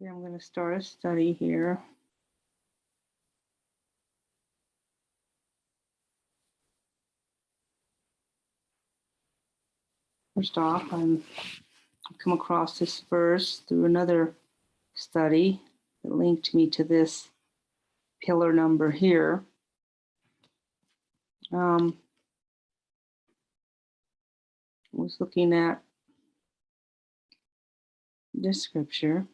Okay, I'm going to start a study here. First off, I've come across this verse through another study that linked me to this pillar number here. I was looking at this scripture.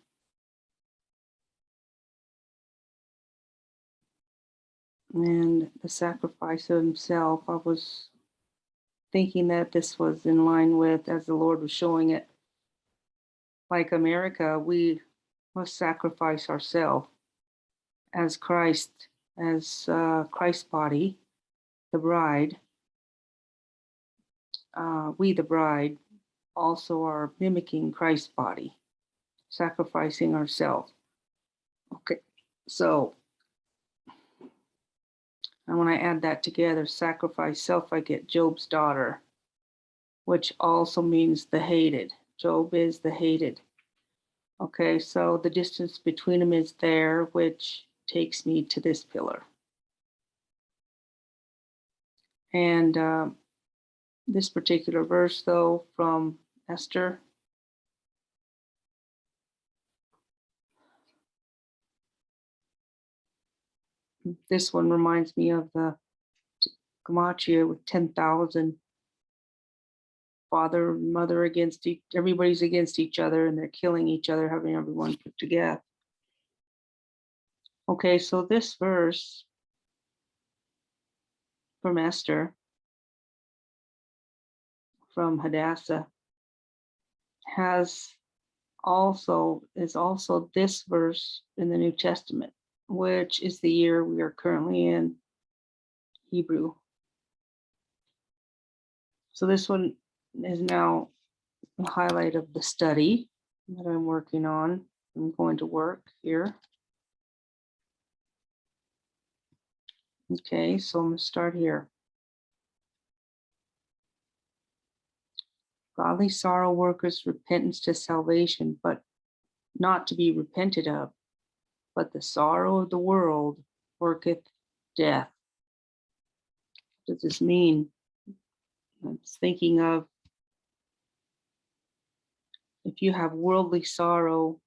And the sacrifice of himself, I was thinking that this was in line with, as the Lord was showing it, like America, we must sacrifice ourselves as Christ, as Christ's body, the bride. We, the bride, also are mimicking Christ's body, sacrificing ourselves. Okay, so and when I add that together, sacrifice self, I get Job's daughter, which also means the hated. Job is the hated. Okay, so the distance between them is there, which takes me to this pillar. And this particular verse, though, from Esther, this one reminds me of the Gematria with 10,000. Father and mother against everybody's against each other, and they're killing each other, having everyone put to death. Okay, so this verse from Esther, from Hadassah, is also this verse in the New Testament, which is the year we are currently in, Hebrew. So this one is now the highlight of the study that I'm working on. I'm going to work here. Okay, so I'm going to start here. Godly sorrow worketh repentance to salvation, but not to be repented of. But the sorrow of the world worketh death. What does this mean? I'm thinking of, if you have worldly sorrow,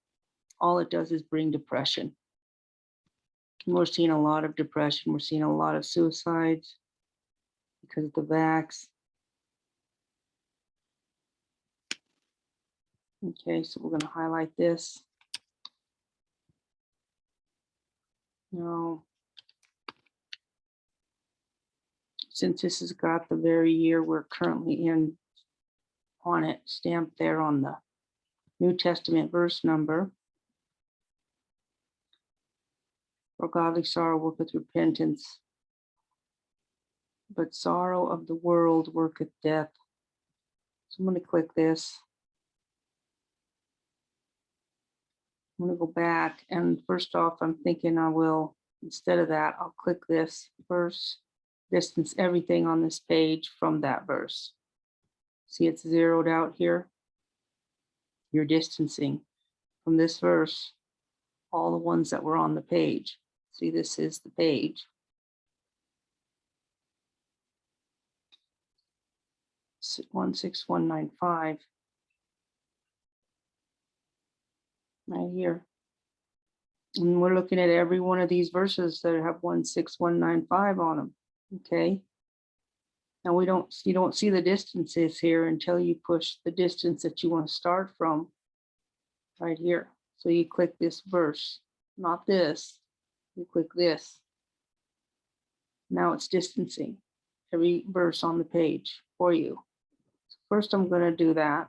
all it does is bring depression. And we're seeing a lot of depression. We're seeing a lot of suicides because of the vax. Okay, so we're going to highlight this. Now, since this has got the very year we're currently in on it, stamped there on the New Testament verse number, for godly sorrow worketh repentance, but sorrow of the world worketh death. So I'm going to click this. I'm going to go back, and first off, I'm thinking I will, instead of that, I'll click this verse, distance everything on this page from that verse. See, it's zeroed out here. You're distancing from this verse all the ones that were on the page. See, this is the page. It's 16195. Right here. And we're looking at every one of these verses that have 16195 on them. Okay. Now you don't see the distances here until you push the distance that you want to start from right here. So you click this verse, not this. You click this. Now it's distancing every verse on the page for you. So first, I'm going to do that.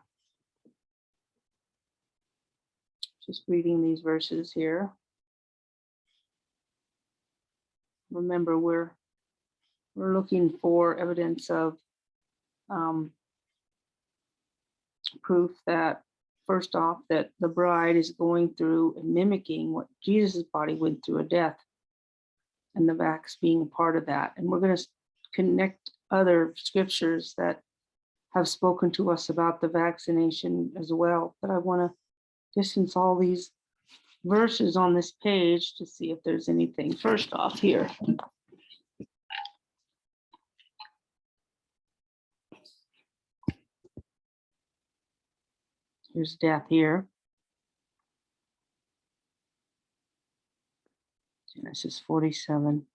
Just reading these verses here. Remember, we're looking for evidence of proof that, first off, that the bride is going through and mimicking what Jesus's body went through, a death, and the vax being a part of that. And we're going to connect other scriptures that have spoken to us about the vaccination as well. But I want to distance all these verses on this page to see if there's anything. First off here. Here's death here. Genesis 47.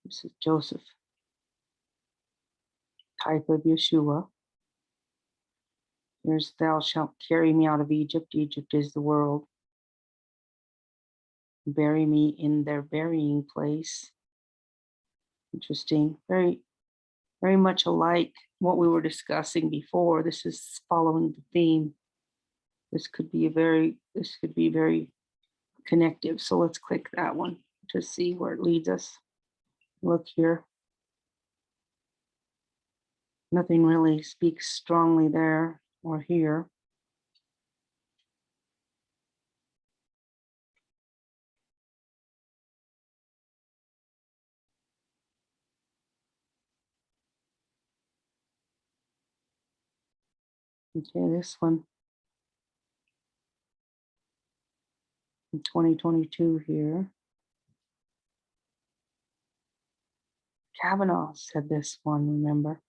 This is Joseph, type of Yeshua. Here's thou shalt carry me out of Egypt. Egypt is the world. Bury me in their burying place. Interesting. Very, very much alike what we were discussing before. This is following the theme. This could be very connective. So let's click that one to see where it leads us. Look here. Nothing really speaks strongly there or here. Okay, this one in 2022 here. Kavanaugh said this one, remember?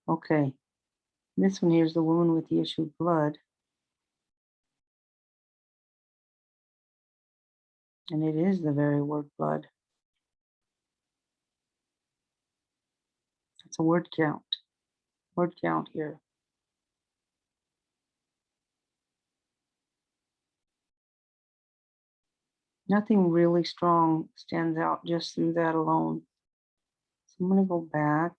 Okay, this one here is the woman with the issue of blood. And it is the very word blood. It's a word count here. Nothing really strong stands out just through that alone. So I'm going to go back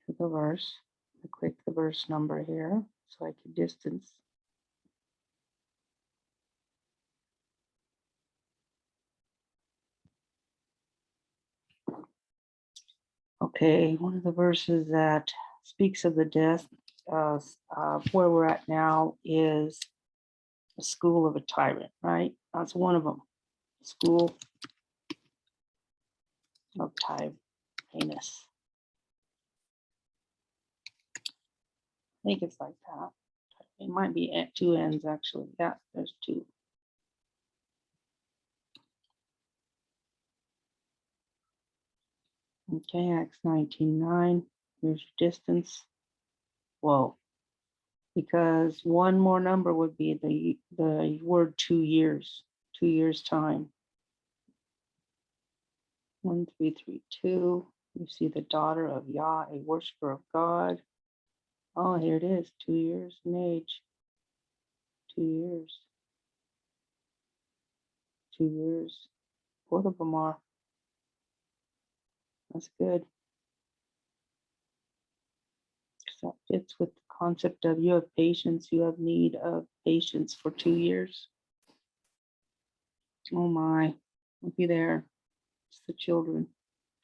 to the verse. I click the verse number here so I can distance. Okay, one of the verses that speaks of the death where we're at now is the school of a tyrant, right? That's one of them. School of Tyrannus. I think it's like that. It might be at two ends actually. Yeah, there's two. Okay, Acts 19:9. Here's your distance. Whoa. Because one more number would be the word 2 years. 2 years time. 1332. You see the daughter of Yah, a worshiper of God. Oh, here it is. 2 years in age. 2 years. 2 years. Both of them are. That's good. That fits with the concept of you have patience, you have need of patience for 2 years. Oh my, look be there. It's the children,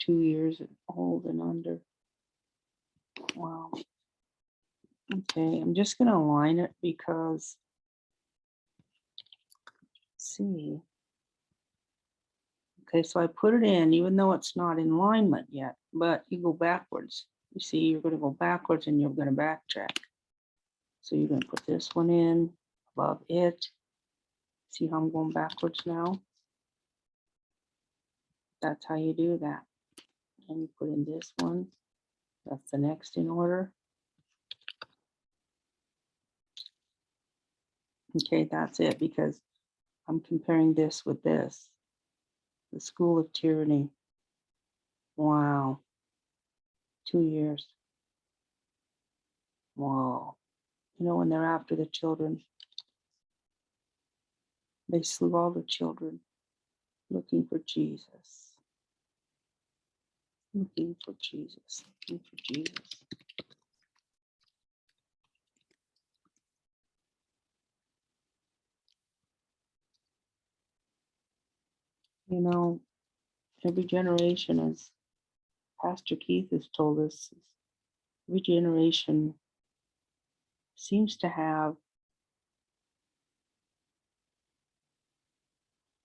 2 years old and under. Wow. Okay, I'm just going to align it because, let's see. Okay, so I put it in, even though it's not in alignment yet, but you go backwards. You see, you're going to go backwards and you're going to backtrack. So you're going to put this one in above it. See how I'm going backwards now? That's how you do that. And you put in this one. That's the next in order. Okay, that's it because I'm comparing this with this. The School of Tyranny. Wow. 2 years. Whoa. You know, when they're after the children, they slew all the children looking for Jesus. Looking for Jesus. Looking for Jesus. You know, every generation, as Pastor Keith has told us, every generation seems to have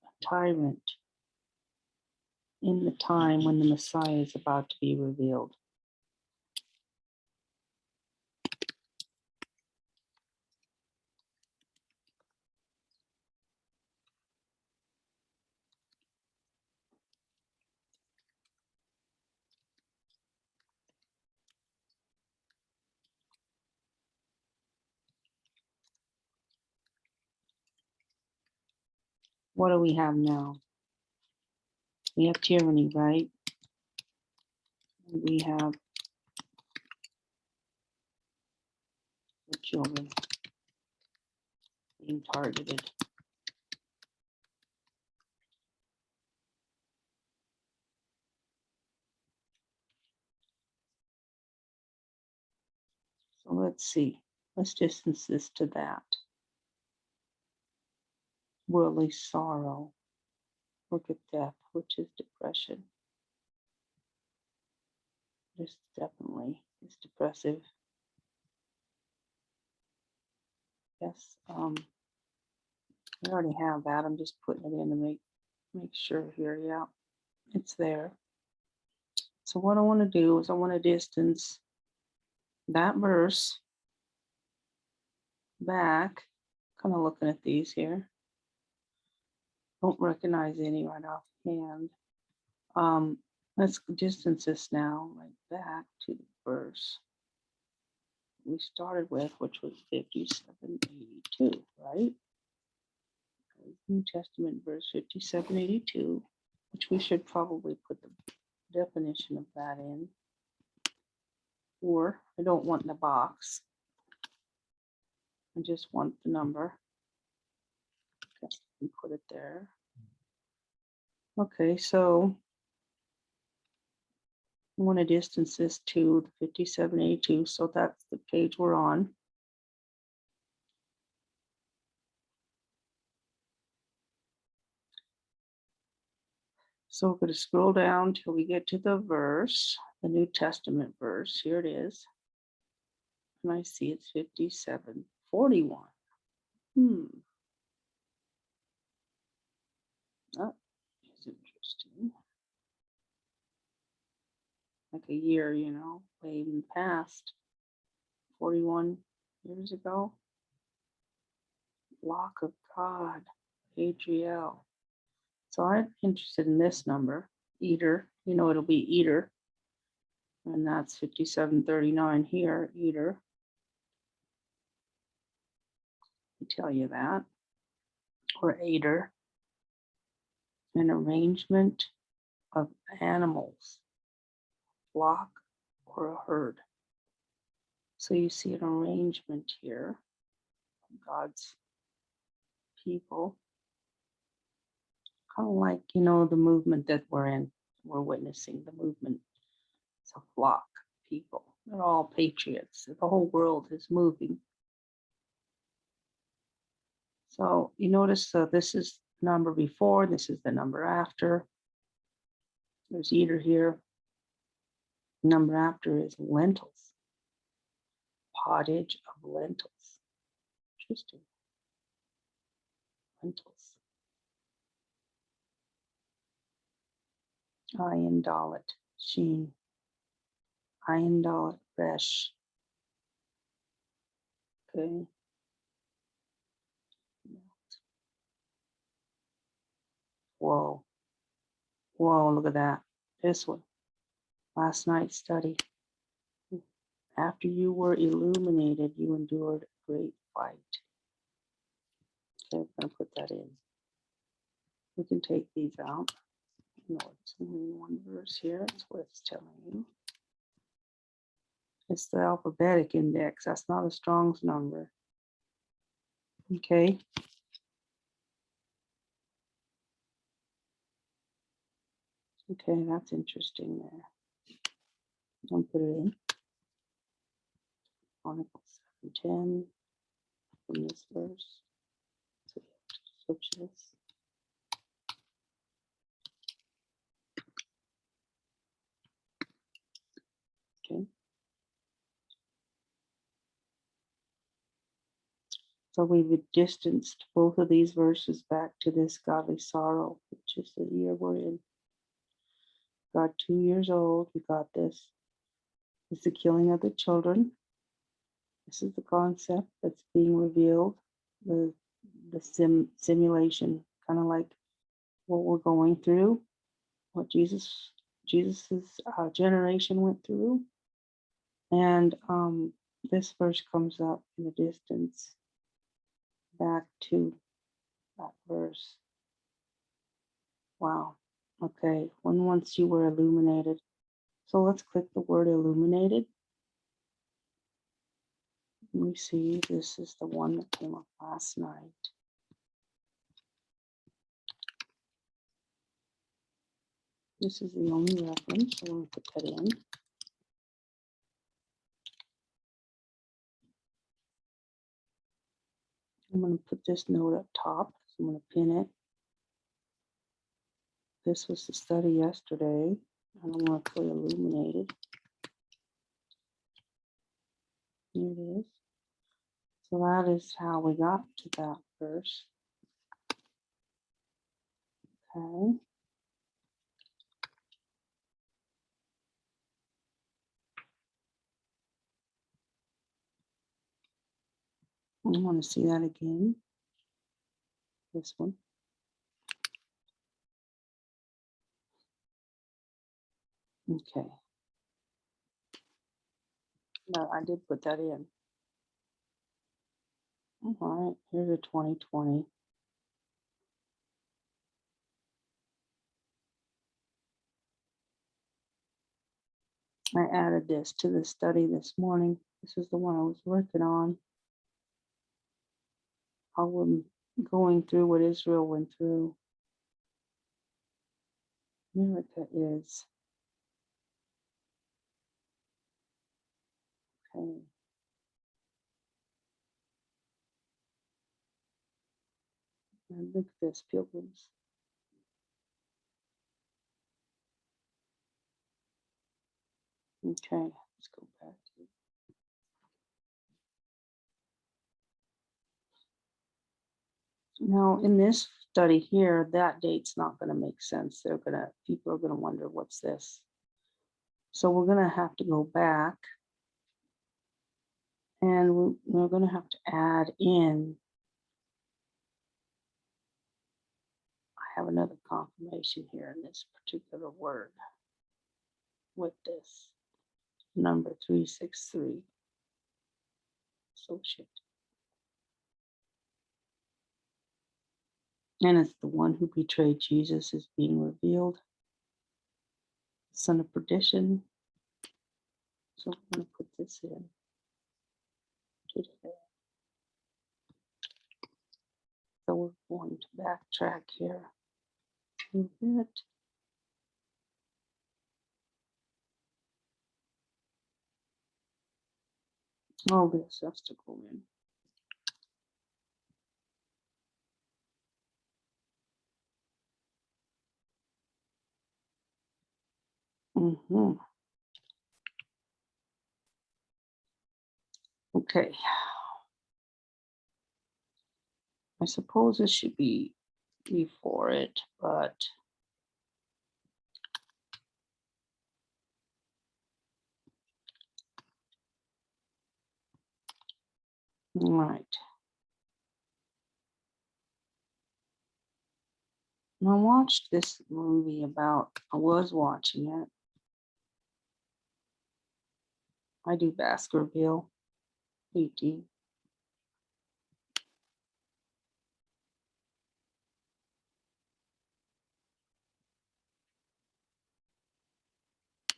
a tyrant in the time when the Messiah is about to be revealed. what do we have now? We have tyranny, right? We have the children being targeted. So let's see. Let's distance this to that. Worldly sorrow. Look at death, which is depression. This definitely is depressive. Yes, I already have that. I'm just putting it in to make sure here. Yeah, it's there. So what I want to do is I want to distance that verse back. Kind of looking at these here. Don't recognize any right offhand. Let's distance this now, like back to the verse we started with, which was 5782, right? New Testament verse 5782, which we should probably put the definition of that in. Or I don't want the box. I just want the number. Guess we can put it there. Okay, so I want to distance this to the 5782, so that's the page we're on. So we're going to scroll down till we get to the verse, the New Testament verse. Here it is. And I see it's 5741. That is interesting. Like a year, you know, way in the past. 41 years ago. Lock of God, Adriel. So I'm interested in this number, Eater. You know, it'll be Eater. And that's 5739 here, Eater. I tell you that. Or Ader. An arrangement of animals, flock or a herd. So you see an arrangement here of God's people. Kind of like, you know, the movement that we're in. We're witnessing the movement. It's a flock of people. They're all patriots. The whole world is moving. So you notice this is the number before, this is the number after. There's Eater here. The number after is lentils. Pottage of lentils. Interesting. Lentils. Ayin Dalet, Sheen. Ayin Dalet, Resh. Okay. Whoa. Whoa, look at that. This one. Last night's study. After you were illuminated, you endured a great fight. Okay, I'm going to put that in. We can take these out. No, it's only in one verse here. That's what it's telling you. It's the alphabetic index. That's not a Strong's number. Okay. Okay, that's interesting there. I'll put it in. Chronicles 7:10 from this verse. So switch this. Okay. So we've distanced both of these verses back to this godly sorrow, which is the year we're in. God 2 years old, we got this. It's the killing of the children. This is the concept that's being revealed, the simulation, kind of like what we're going through, what Jesus's generation went through. And this verse comes up in the distance back to that verse. Wow. Okay. When once you were illuminated. So let's click the word illuminated. Let me see. This is the one that came up last night. This is the only reference, so we'll put that in. I'm going to put this note up top. So I'm going to pin it. This was the study yesterday, and I'm going to put illuminated. Here it is. So that is how we got to that verse. Okay. I want to see that again. This one. Okay. No, I did put that in. All right, here's a 2020. I added this to the study this morning. This is the one I was working on. How I'm going through what Israel went through. America is. Okay. And look at this, pilgrims. Okay, let's go back to now in this study here, that date's not going to make sense. People are gonna wonder what's this. So we're gonna have to go back and we're gonna have to add in. I have another confirmation here in this particular word with this number 363. Associate. And it's the one who betrayed Jesus is being revealed. Son of perdition. So I'm going to put this in today. So we're going to backtrack here a little bit. All this has to go in. Okay. I suppose it should be before it, but all right. I watched this movie I was watching it. I do Baskerville, PT.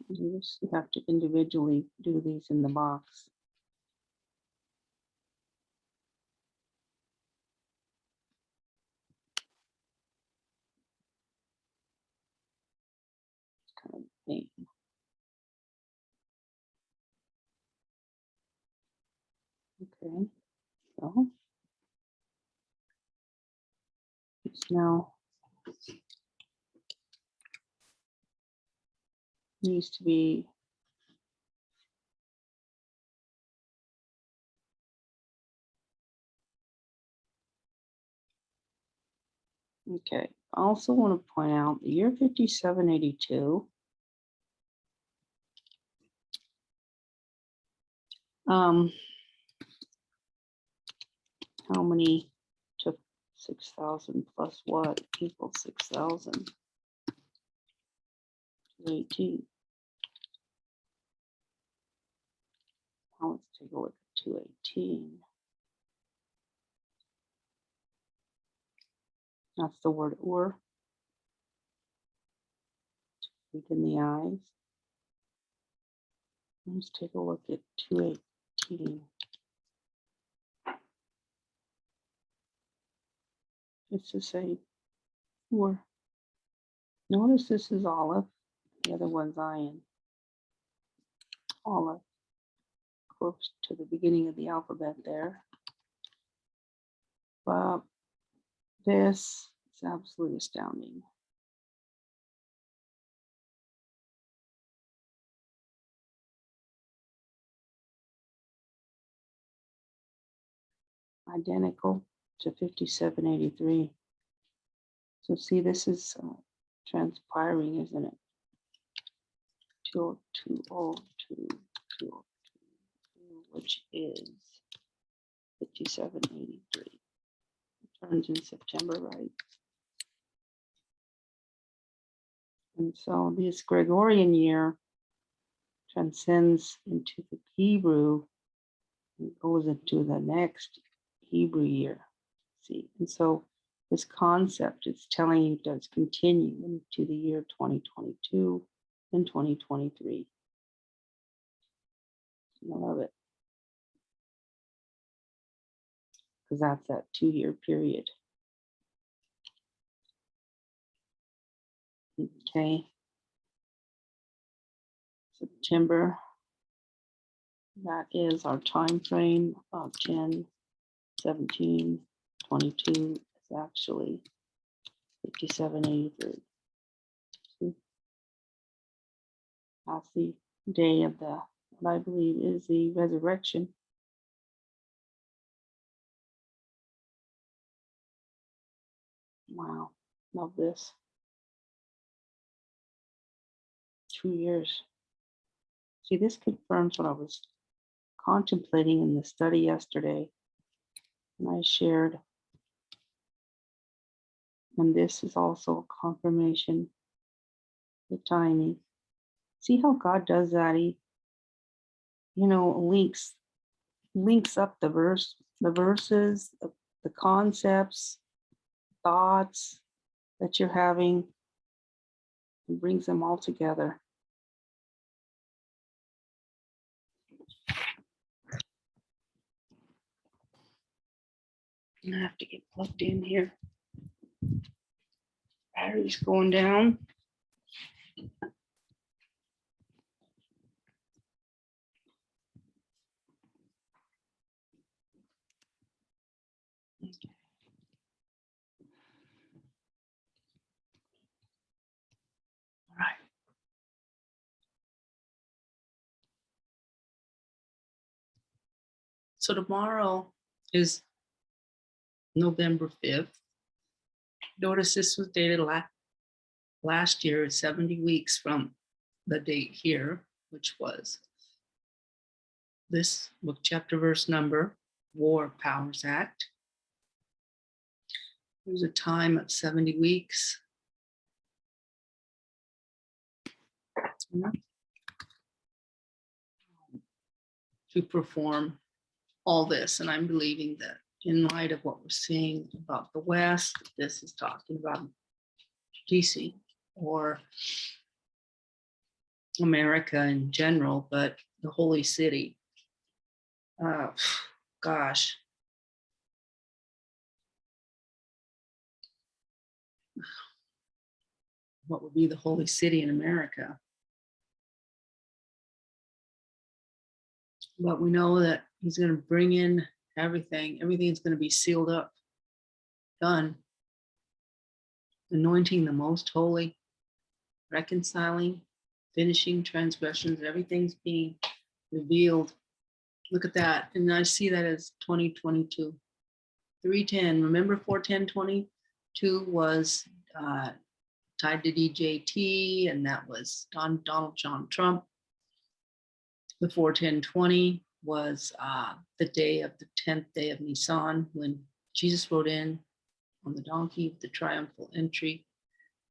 You have to individually do these in the box. It's kind of a pain. Okay, so it's now needs to be okay. I also want to point out the year 5782. How many took 6,000 plus what equals 6,000? 218. Now let's take a look at 218. That's the word or. Look in the eyes. Let's take a look at 218. It's the same. Four. Notice this is olive. The other one's iron. Olive. Close to the beginning of the alphabet there. But this is absolutely astounding. Identical to 5783. So see, this is transpiring, isn't it? 20202, which is 5783. Turns in September, right? And so this Gregorian year transcends into the Hebrew and goes into the next Hebrew year. See, and so this concept is telling you does continue into the year 2022 and 2023. I love it. Because that's that 2-year period. Okay. September. That is our time frame of 10, 17, 22 is actually 5783. See? That's the day of the, what I believe is the resurrection. Wow, love this. 2 years. See, this confirms what I was contemplating in the study yesterday. And I shared. And this is also a confirmation. The timing. See how God does that? He, links up the verses, the concepts, thoughts that you're having, and brings them all together. I have to get plugged in here. Battery's going down. All right. So tomorrow is November 5th. Notice this was dated last year, 70 weeks from the date here, which was this book, chapter, verse number, War Powers Act. There's a time of 70 weeks. To perform all this. And I'm believing that in light of what we're seeing about the West, this is talking about DC or America in general, but the Holy City. Gosh. What would be the Holy City in America? But we know that he's going to bring in everything. Everything's going to be sealed up, done. Anointing the most holy, reconciling, finishing transgressions. Everything's being revealed. Look at that. And I see that as 2022. 310. Remember 41022 was tied to DJT, and that was Donald John Trump. The 41020 was the day of the 10th day of Nisan, when Jesus rode in on the donkey with the triumphal entry.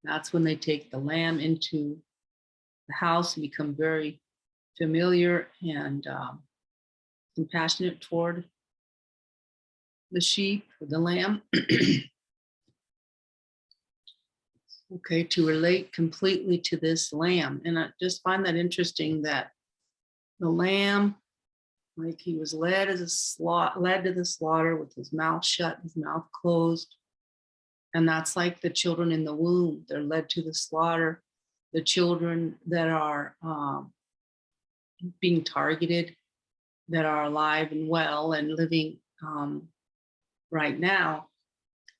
That's when they take the lamb into the house and become very familiar and compassionate toward the sheep or the lamb. Okay, to relate completely to this lamb. And I just find that interesting that the lamb, like he was led to the slaughter with his mouth shut, his mouth closed. And that's like the children in the womb. They're led to the slaughter. The children that are being targeted, that are alive and well and living right now,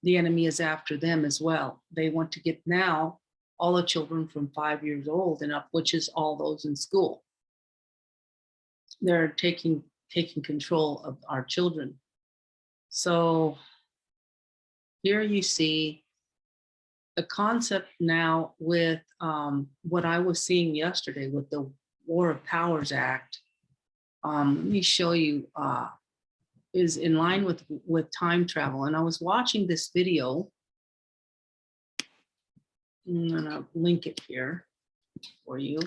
the enemy is after them as well. They want to get now all the children from 5 years old and up, which is all those in school. They're taking control of our children. So here you see the concept now with what I was seeing yesterday with the War of Powers Act. Let me show you, is in line with time travel. And I was watching this video. I'm gonna link it here for you.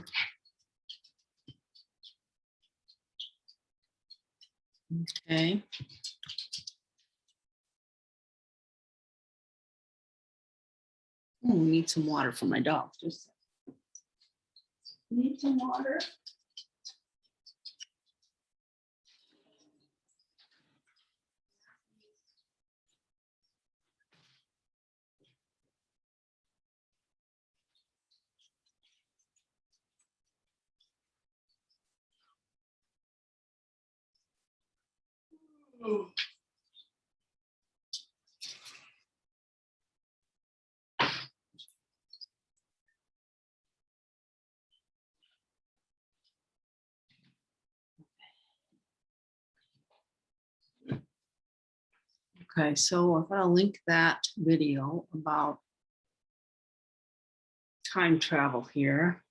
Okay. Oh, need some water for my dog. Just need some water. Okay, so I'm gonna link that video about time travel here.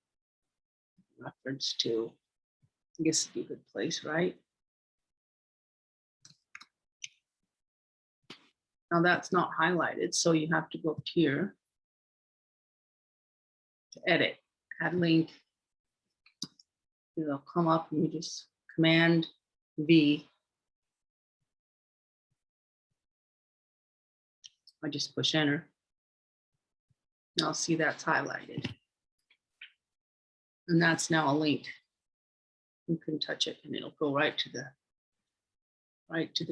Reference to, I guess it'd be a good place, right? Now that's not highlighted, so you have to go up here to edit, add link. It'll come up and you just Command V. I just push enter. And I'll see that's highlighted. And that's now a link. You can touch it and it'll go right to the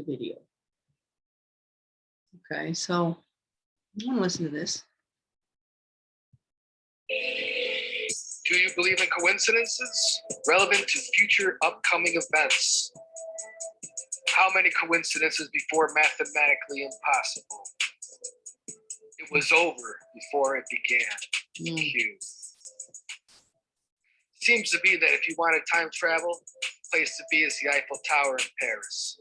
video. Okay, so I want to listen to this. Do you believe in coincidences relevant to future upcoming events? How many coincidences before mathematically impossible? It was over before it began. Q. Seems to be that if you wanted time travel, the place to be is the Eiffel Tower in Paris.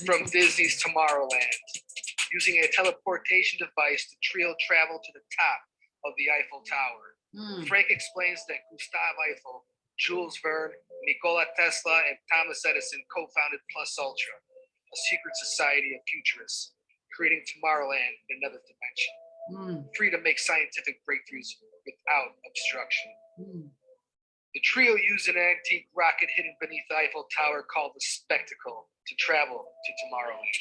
From Disney's Tomorrowland, using a teleportation device, the trio traveled to the top of the Eiffel Tower. Frank explains that Gustave Eiffel, Jules Verne, Nikola Tesla, and Thomas Edison co-founded Plus Ultra, a secret society of futurists, creating Tomorrowland in another dimension, free to make scientific breakthroughs without obstruction. The trio used an antique rocket hidden beneath the Eiffel Tower called the Spectacle to travel to Tomorrowland.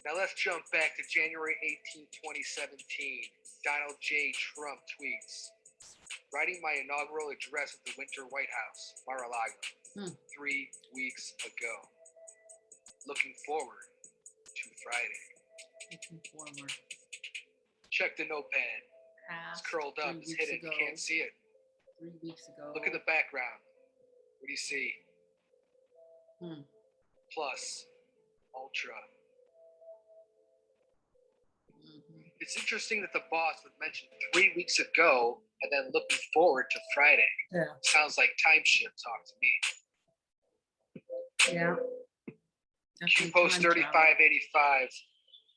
Now let's jump back to January 18, 2017. Donald J. Trump tweets, writing my inaugural address at the Winter White House, Mar-a-Lago, 3 weeks ago. Looking forward to Friday. Looking forward. Check the notepad. It's curled up, it's hidden, you can't see it. 3 weeks ago. Look at the background. What do you see? Plus, Ultra. It's interesting that the boss would mention 3 weeks ago and then looking forward to Friday. Yeah. Sounds like time shift talk to me. Yeah. Q Post 3585,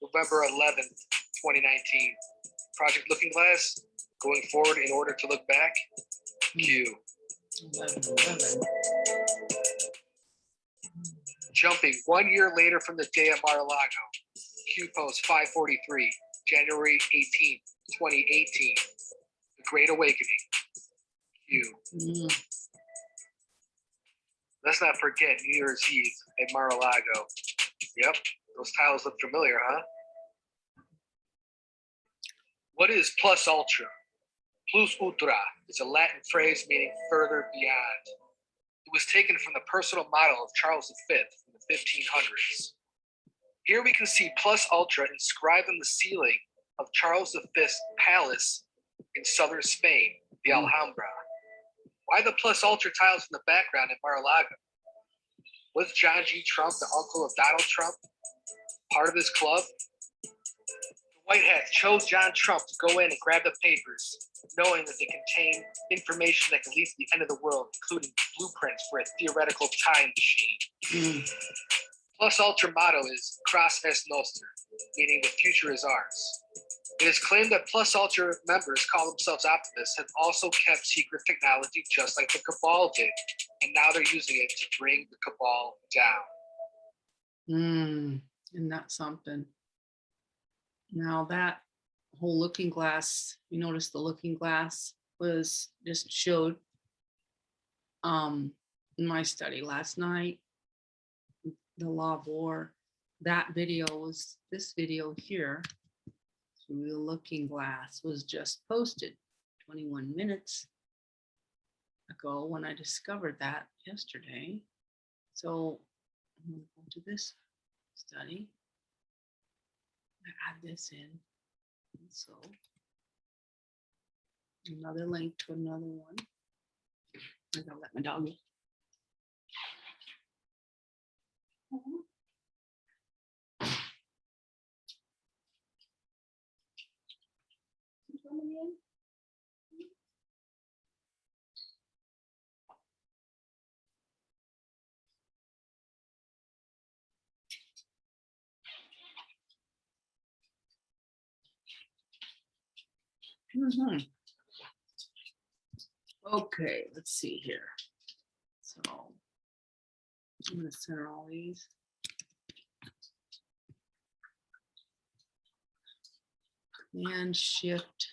November 11th, 2019. Project Looking Glass, going forward in order to look back. Q. 11/11. Jumping 1 year later from the day at Mar-a-Lago. Q Post 543, January 18th, 2018. The Great Awakening. You. Let's not forget New Year's Eve at Mar-a-Lago. Yep, those titles look familiar, huh? What is plus ultra? Plus ultra is a Latin phrase meaning further beyond. It was taken from the personal motto of Charles V from the 1500s. Here we can see plus ultra inscribed on the ceiling of Charles V's palace in southern Spain, the Alhambra. Why the plus ultra tiles in the background at Mar-a-Lago? Was John G. Trump, the uncle of Donald Trump, part of his club? The White Hats chose John Trump to go in and grab the papers, knowing that they contain information that could lead to the end of the world, including blueprints for a theoretical time machine. Plus ultra motto is Cras est Noster, meaning the future is ours. It is claimed that Plus Ultra members call themselves optimists have also kept secret technology just like the Cabal did, and now they're using it to bring the Cabal down. Isn't that something? Now that whole looking glass, you notice the looking glass was just showed in my study last night, the Law of War. That video was this video here. Through the looking glass was just posted 21 minutes ago when I discovered that yesterday. So I'm going to go to this study. I add this in. And so another link to another one. I gotta let my dog in. Okay, let's see here. So I'm going to center all these. Command Shift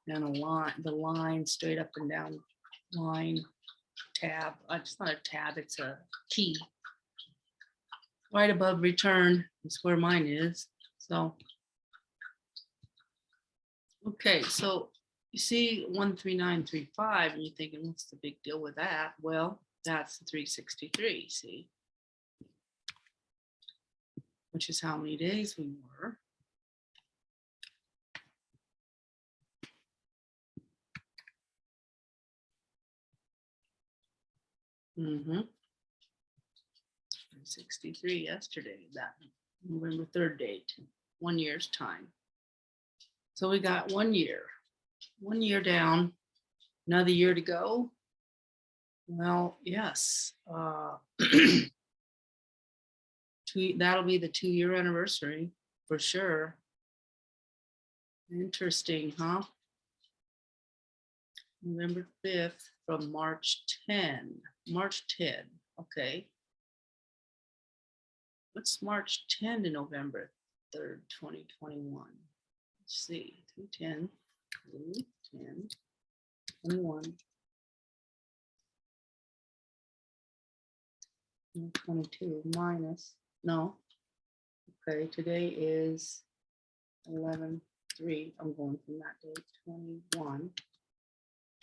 and a line, the line straight up and down line tab. It's not a tab, it's a key. Right above return is where mine is. So, okay, so you see 13935 and you're thinking, what's the big deal with that? Well, that's the 363, see? Which is how many days we were. Mm-hmm. 63 yesterday, that November 3rd date, 1 year's time. So we got 1 year down, another year to go. Well, yes, that'll be the 2-year anniversary for sure. Interesting, huh? November 5th from March 10, okay. What's March 10 to November 3rd, 2021? Let's see, 210, 10, 21, 22 minus, no. Okay, today is 11/3. I'm going from that date, 21,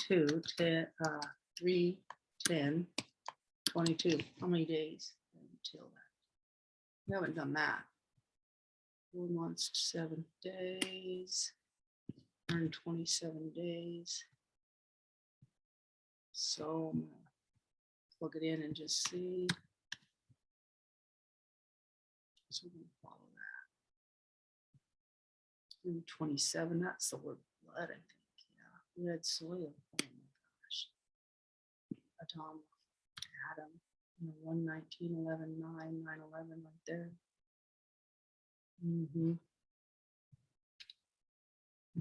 2, 10, 3, 10, 22. How many days until that? We haven't done that. 4 months, 7 days, 127 days. So I'm gonna plug it in and just see. So we're gonna follow that. 127, that's the word blood, I think. Yeah, red soil. Oh my gosh. Atom, atom. 119, 11, 9, 9, 11 right there.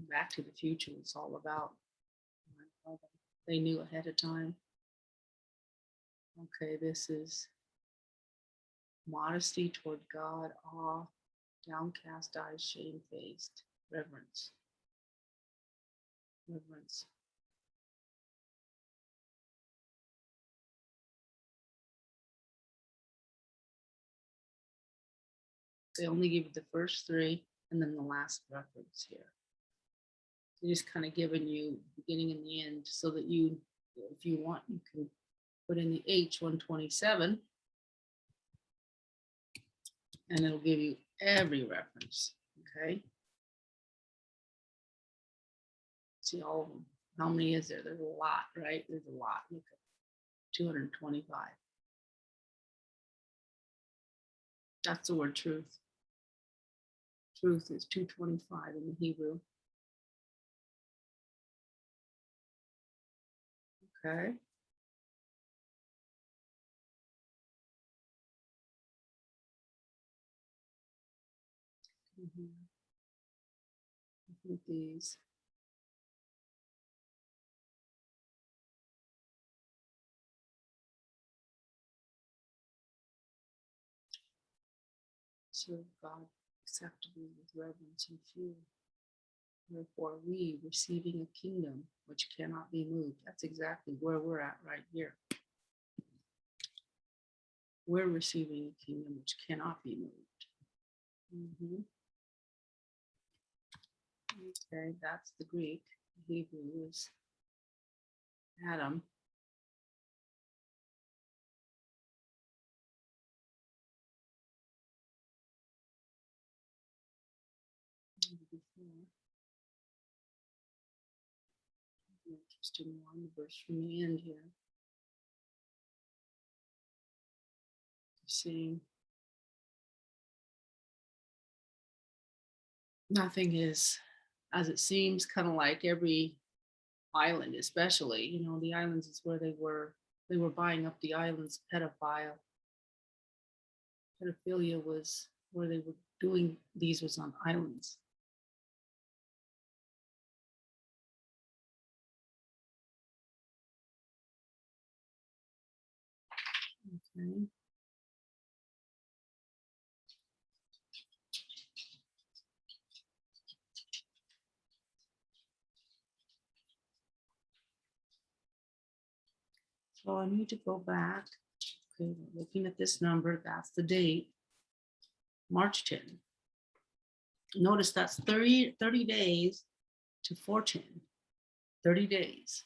Back to the Future was all about 9/11. They knew ahead of time. Okay, this is modesty toward God, awe, downcast eyes, shamefaced, reverence. reverence. They only give you the first three and then the last reference here. They're just kind of giving you beginning and the end so that you, if you want, you can put in the H127 and it'll give you every reference, okay? See all of them. How many is there? There's a lot, right? There's a lot. Look at 225. That's the word truth. Truth is 225 in the Hebrew. Okay. With these. Serve God acceptably with reverence and fear. Therefore, we, receiving a kingdom which cannot be moved. That's exactly where we're at right here. We're receiving a kingdom which cannot be moved. Okay, that's the Greek. The Hebrew is Adam. Interesting one, the verse from the end here. See, nothing is as it seems, kind of like every island, especially, you know, the islands is where they were buying up the islands. Pedophilia was where they were doing these, was on islands. Okay. So I need to go back. Okay, we're looking at this number, that's the date, March 10. Notice that's 30 days to 410. 30 days.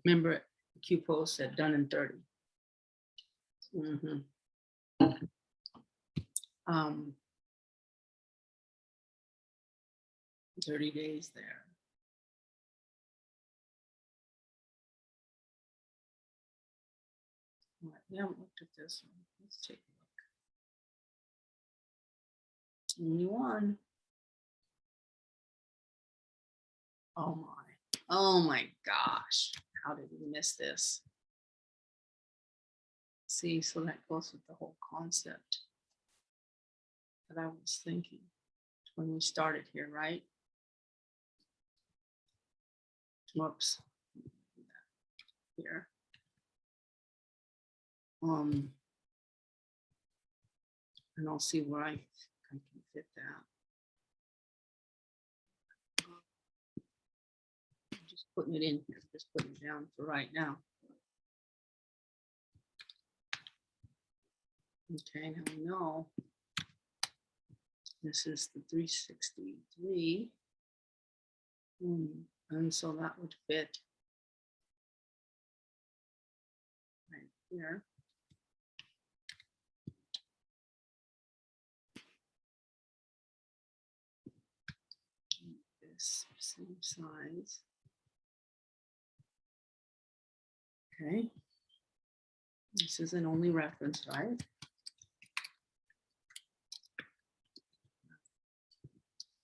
Remember QPO said done in 30. 30 days there. We haven't looked at this one. Let's take a look. Only one. Oh my gosh. How did we miss this? See, so that goes with the whole concept that I was thinking when we started here, right? Whoops. Here. And I'll see where I can fit that. I'm just putting it in here, just putting it down for right now. Okay, now we know this is the 363. And so that would fit right here. This same size. Okay. This is an only reference, right?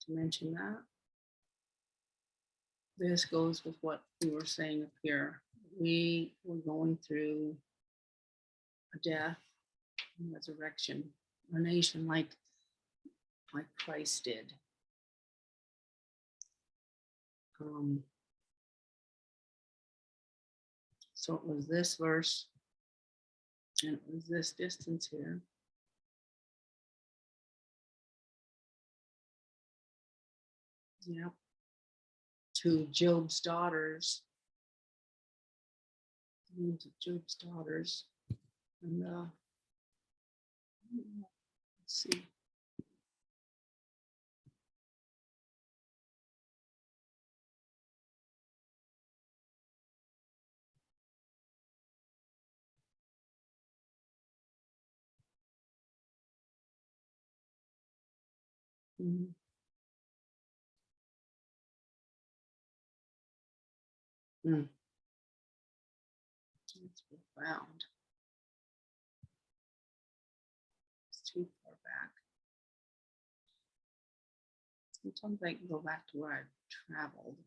To mention that. This goes with what we were saying up here. We were going through a death and resurrection, a nation like Christ did. So it was this verse, and it was this distance here. Yep. to Job's daughters. Names of Job's daughters. And let's see. Mhm. Mm. It's profound. It's too far back. Sometimes I can go back to where I traveled.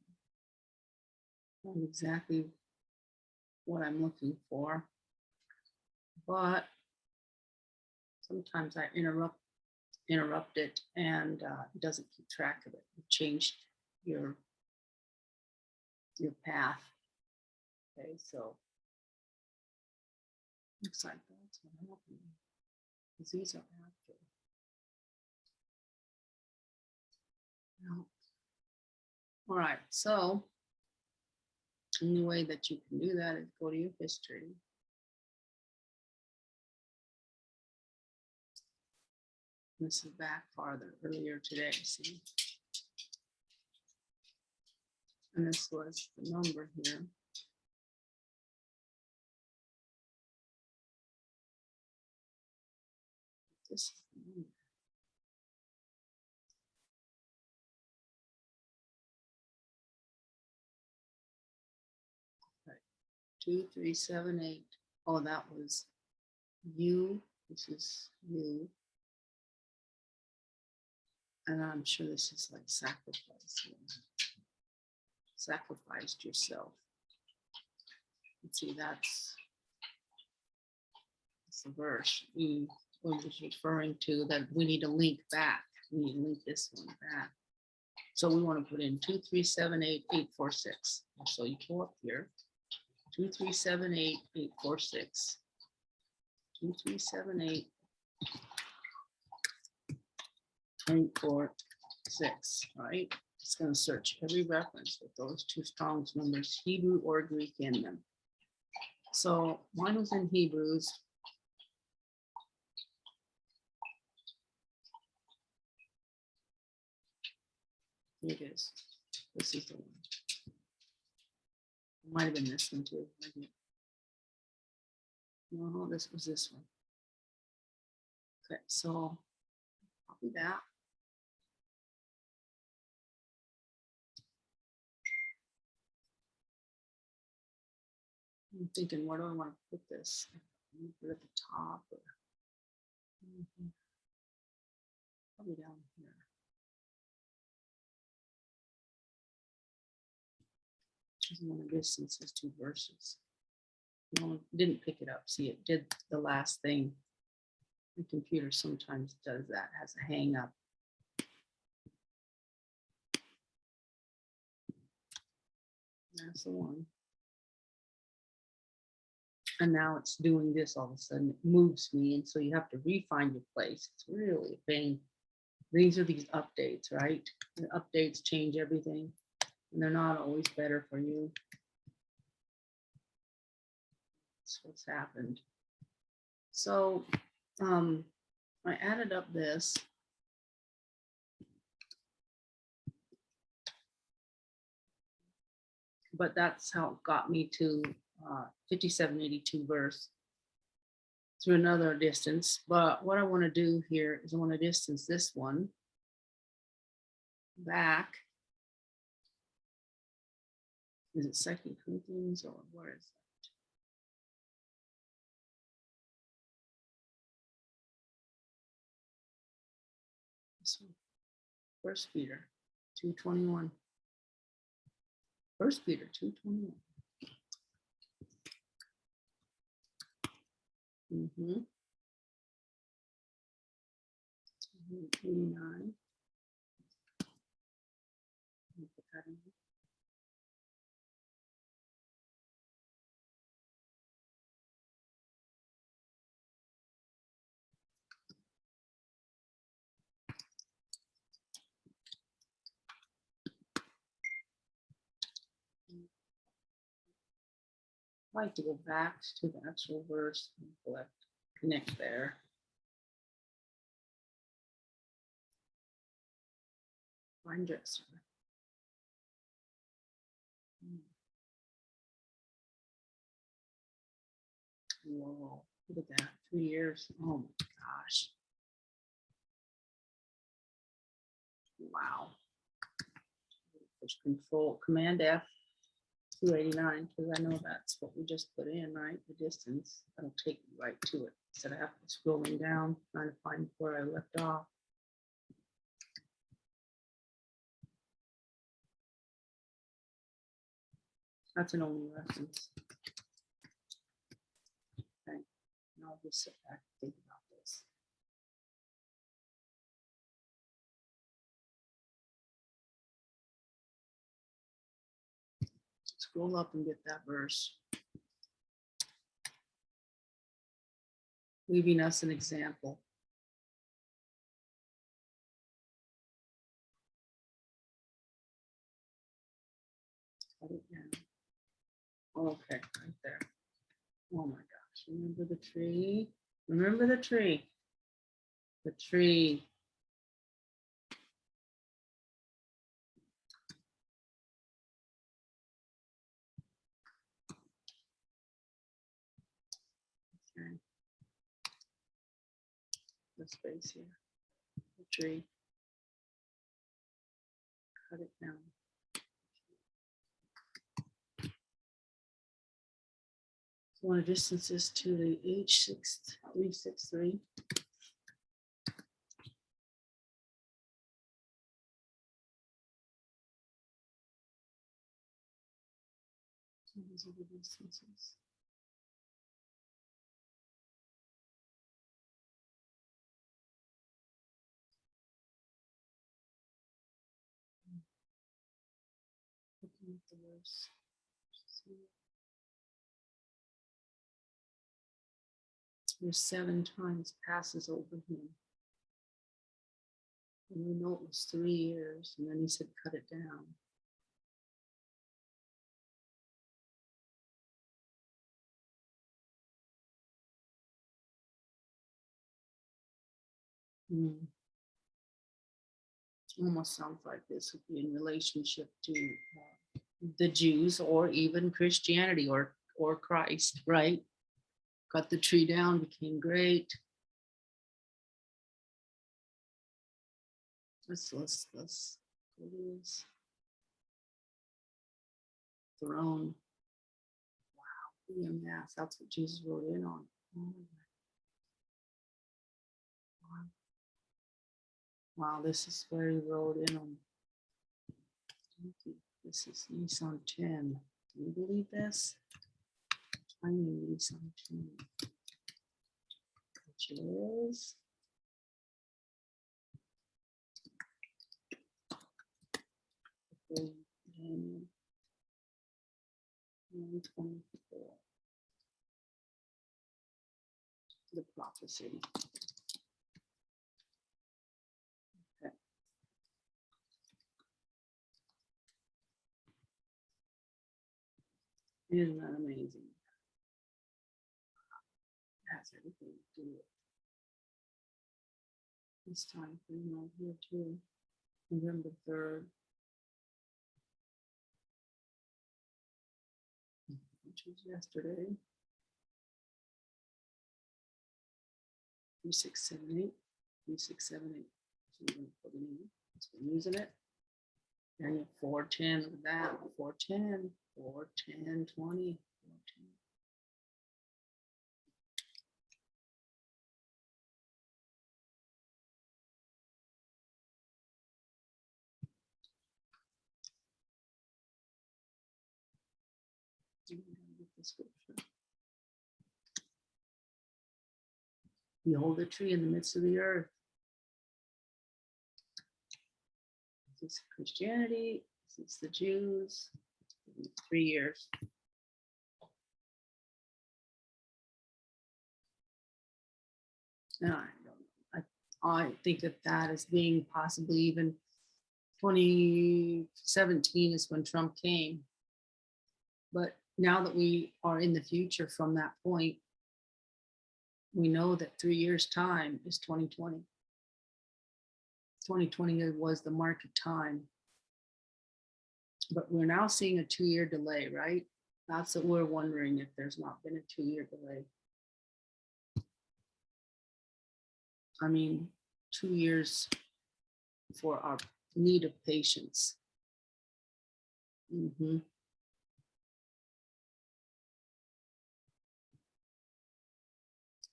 Not exactly what I'm looking for, but sometimes I interrupt it and it doesn't keep track of it. You changed your path. Okay, so looks like that's what happened. Because these are after. No. All right, so the only way that you can do that is go to your history. This is back farther, earlier today, see? And this was the number here. This is the number. Right. 2378. Oh, that was you. This is you. And I'm sure this is like sacrifice. Sacrificed yourself. Let's see, that's the verse he was referring to, that we need to link back. We need to link this one back. So we want to put in 2378846. So you go up here, 2378846. 2378846, right? It's going to search every reference with those two Strong's numbers, Hebrew or Greek, in them. So mine was in Hebrews. Here it is. This is the one. It might have been this one too. No, this was this one. Okay, so copy that. I'm thinking, where do I want to put this? Put it at the top, or probably down here. Doesn't want to distance these two verses. No, didn't pick it up. See, it did the last thing. The computer sometimes does that, has a hang up. That's the one. And now it's doing this all of a sudden. It moves me, and so you have to refine your place. It's really a pain. These are these updates, right? The updates change everything, and they're not always better for you. That's what's happened. So I added up this. But that's how it got me to 5782 verse through another distance. But what I want to do here is I want to distance this one back. Is it 2 Corinthians or where is that? This one. 1 Peter 2:21. 1 Peter 2:21. Mm-hmm. 89. Put that in here. I like to go back to the actual verse and connect there. Vine dresser. Whoa, look at that, 3 years. Oh my gosh. Wow. Push Control, Command F, 289, because I know that's what we just put in, right? The distance. That'll take me right to it. Instead of having to scrolling down, trying to find where I left off. That's an only reference. Okay, and I'll just sit back and think about this. Scroll up and get that verse. Leaving us an example. Cut it down. Okay, right there. Oh my gosh, remember the tree? Remember the tree? The tree. Okay. The space here. The tree. Cut it down. So one of distances to the H6363. So these are the distances. Looking at the verse. There's 7 times passes over him. And we know it was 3 years, and then he said, cut it down. Almost sounds like this would be in relationship to the Jews or even Christianity or Christ, right? Cut the tree down, became great. Let's go to this throne. Wow, mass. That's what Jesus wrote in on. Oh, wow, this is where he wrote in on. This is Nissan 10. Can you believe this? Tiny Nissan 10. Which is Daniel 1:24. The prophecy. Okay. Isn't that amazing? It has everything to do with this time frame right here too. November 3rd. Which was yesterday. 3678. 3678. So we're going to put it in. So we're using it. And 410, look at that. 410, 410, 20, 410. Get the scripture. Behold the tree in the midst of the earth. This is Christianity. This is the Jews. 3 years. No, I don't know. I think that is being possibly even 2017 is when Trump came. But now that we are in the future from that point, we know that 3 years' time is 2020. 2020 was the market time. But we're now seeing a 2-year delay, right? That's what we're wondering, if there's not been a 2-year delay. I mean, 2 years for our need of patience.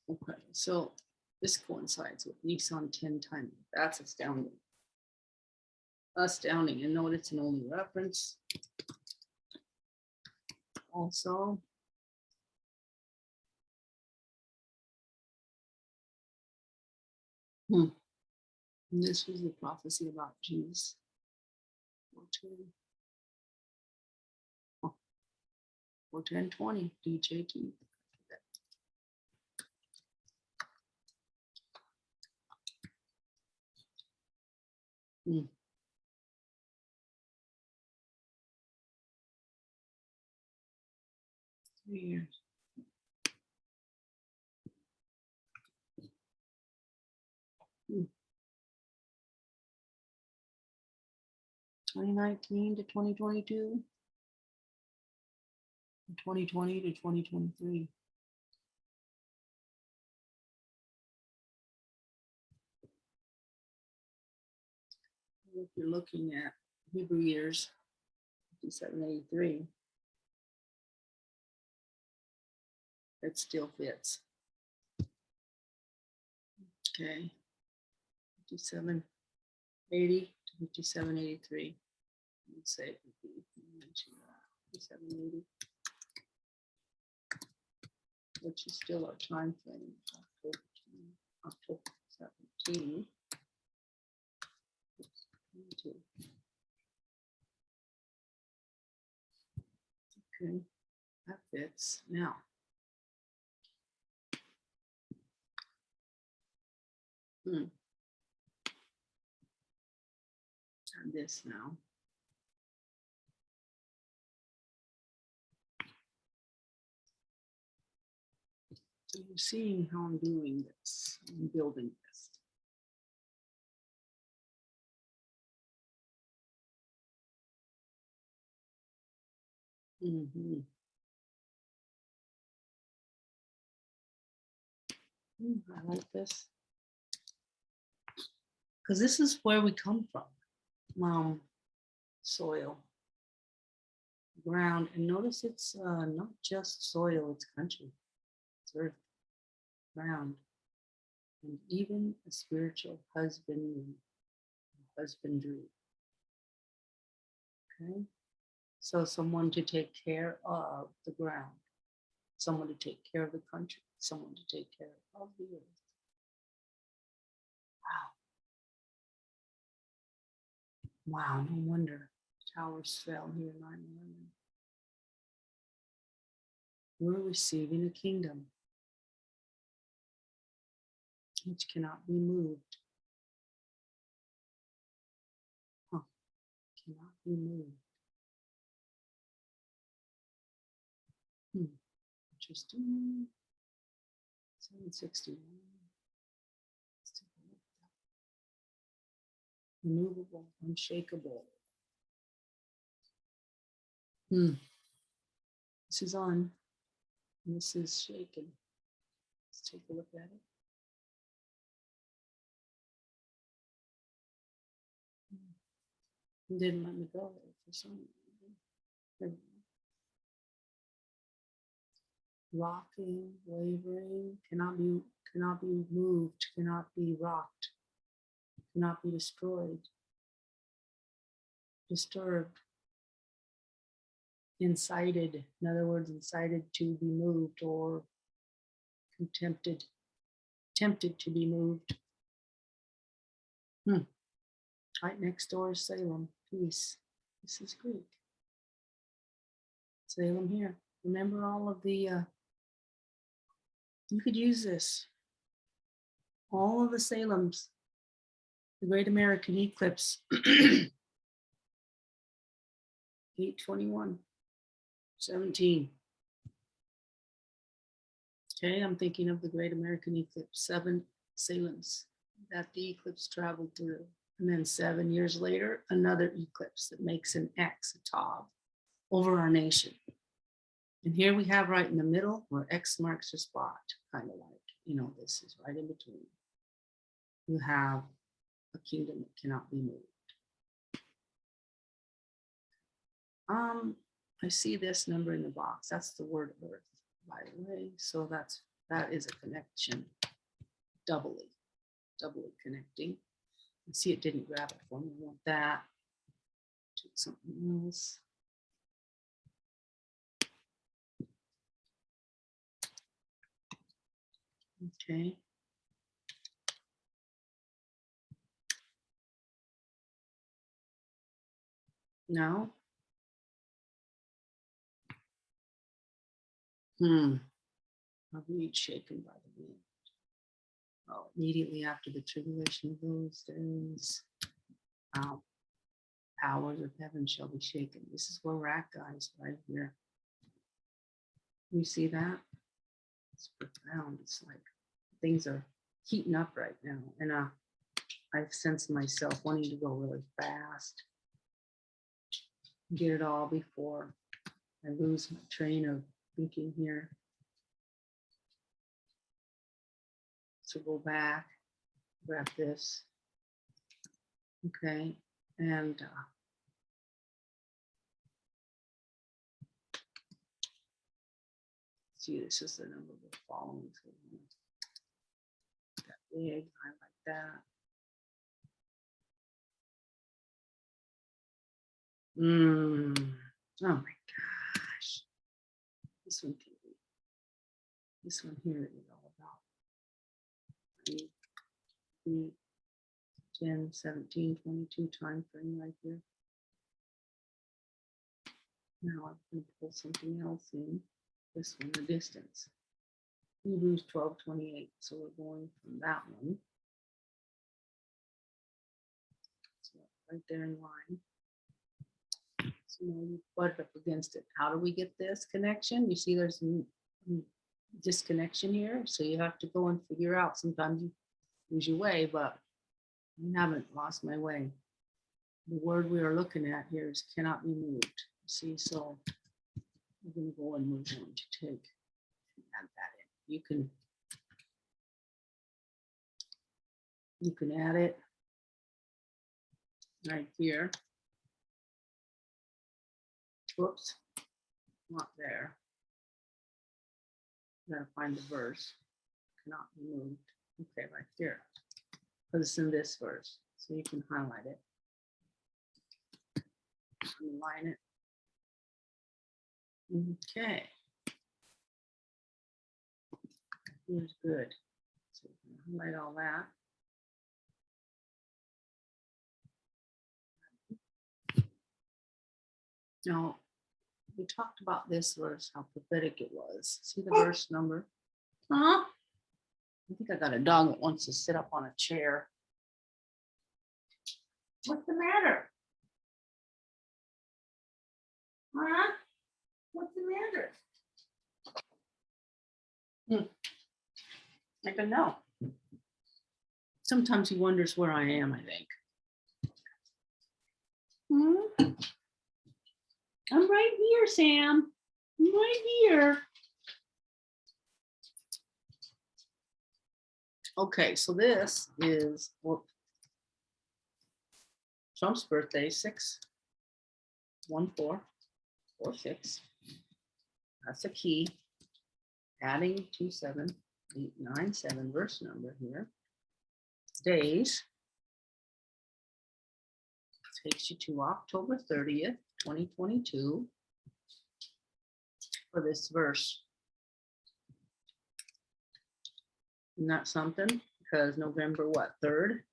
Okay, so this coincides with Nissan 10 time. That's astounding. Astounding. And note it's an only reference. Also, and this was the prophecy about Jesus. 410:20, DJ Keith. Hmm. Years. Hmm. 2019 to 2022. 2020 to 2023. If you're looking at Hebrew years, 5783, it still fits. Okay. 5780 to 5783. Let's say it would be 5780, which is still our time frame. October 17. Okay, that fits. Now, and this now. So you're seeing how I'm doing this. I'm building this. I like this. Because this is where we come from. Soil, ground, and notice it's not just soil, it's country, it's earth, ground, and even a spiritual husbandry. Okay, so someone to take care of the ground, someone to take care of the country, someone to take care of the earth. Wow, no wonder towers fell here in 9/11. We're receiving a kingdom which cannot be moved. Cannot be moved. Interesting. 761. Immovable, unshakable. This is on. This is shaken. Let's take a look at it. It didn't let me go there for some reason. Rocking, wavering, cannot be moved, cannot be rocked, cannot be destroyed, disturbed, incited, in other words, incited to be moved or tempted to be moved. Right next door is Salem, peace. This is Greek. Salem here. Remember all of the, you could use this. All of the Salems, the Great American Eclipse, 821. 17. Okay, I'm thinking of the Great American Eclipse, 7 sailings that the eclipse traveled through. And then 7 years later, another eclipse that makes an X, a tav, over our nation. And here we have right in the middle where X marks the spot, kind of like, you know, this is right in between. You have a kingdom that cannot be moved. I see this number in the box. That's the word earth, by the way. So that is a connection, doubly connecting. And see, it didn't grab it for me. I want that. Do something else. Okay. Now. Are we shaken by the wind? Oh, immediately after the tribulation of those days, powers of heaven shall be shaken. This is where we're at, guys, right here. You see that? It's profound. It's like things are heating up right now. And I've sensed myself wanting to go really fast. Get it all before I lose my train of thinking here. So go back, grab this. Okay, and see, this is the number we're following. So that big, highlight that. Oh my gosh. This one can be. This one here is all about 10, 17, 22 time frame right here. Now I'm going to pull something else in. This one, the distance. Hebrews 12:28. So we're going from that one. So right there in line. So now you butt up against it. How do we get this connection? You see there's disconnection here. So you have to go and figure out. Sometimes you lose your way, but I haven't lost my way. The word we are looking at here is cannot be moved. See, so we're going to go and we're going to take and add that in. You can add it right here. Whoops, not there. Gotta find the verse. Cannot be moved. Okay, right here. Put this in this verse, so you can highlight it. Align it. Okay. Here's good. So you can highlight all that. Now, we talked about this verse, how prophetic it was. See the verse number? Huh? I think I got a dog that wants to sit up on a chair. What's the matter? Huh? What's the matter? I don't know. Sometimes he wonders where I am, I think. I'm right here, Sam. I'm right here. Okay, so this is Trump's birthday, 61446. That's a key. Adding 27897 verse number here. Days takes you to October 30th, 2022 for this verse. Isn't that something? Because November, 3rd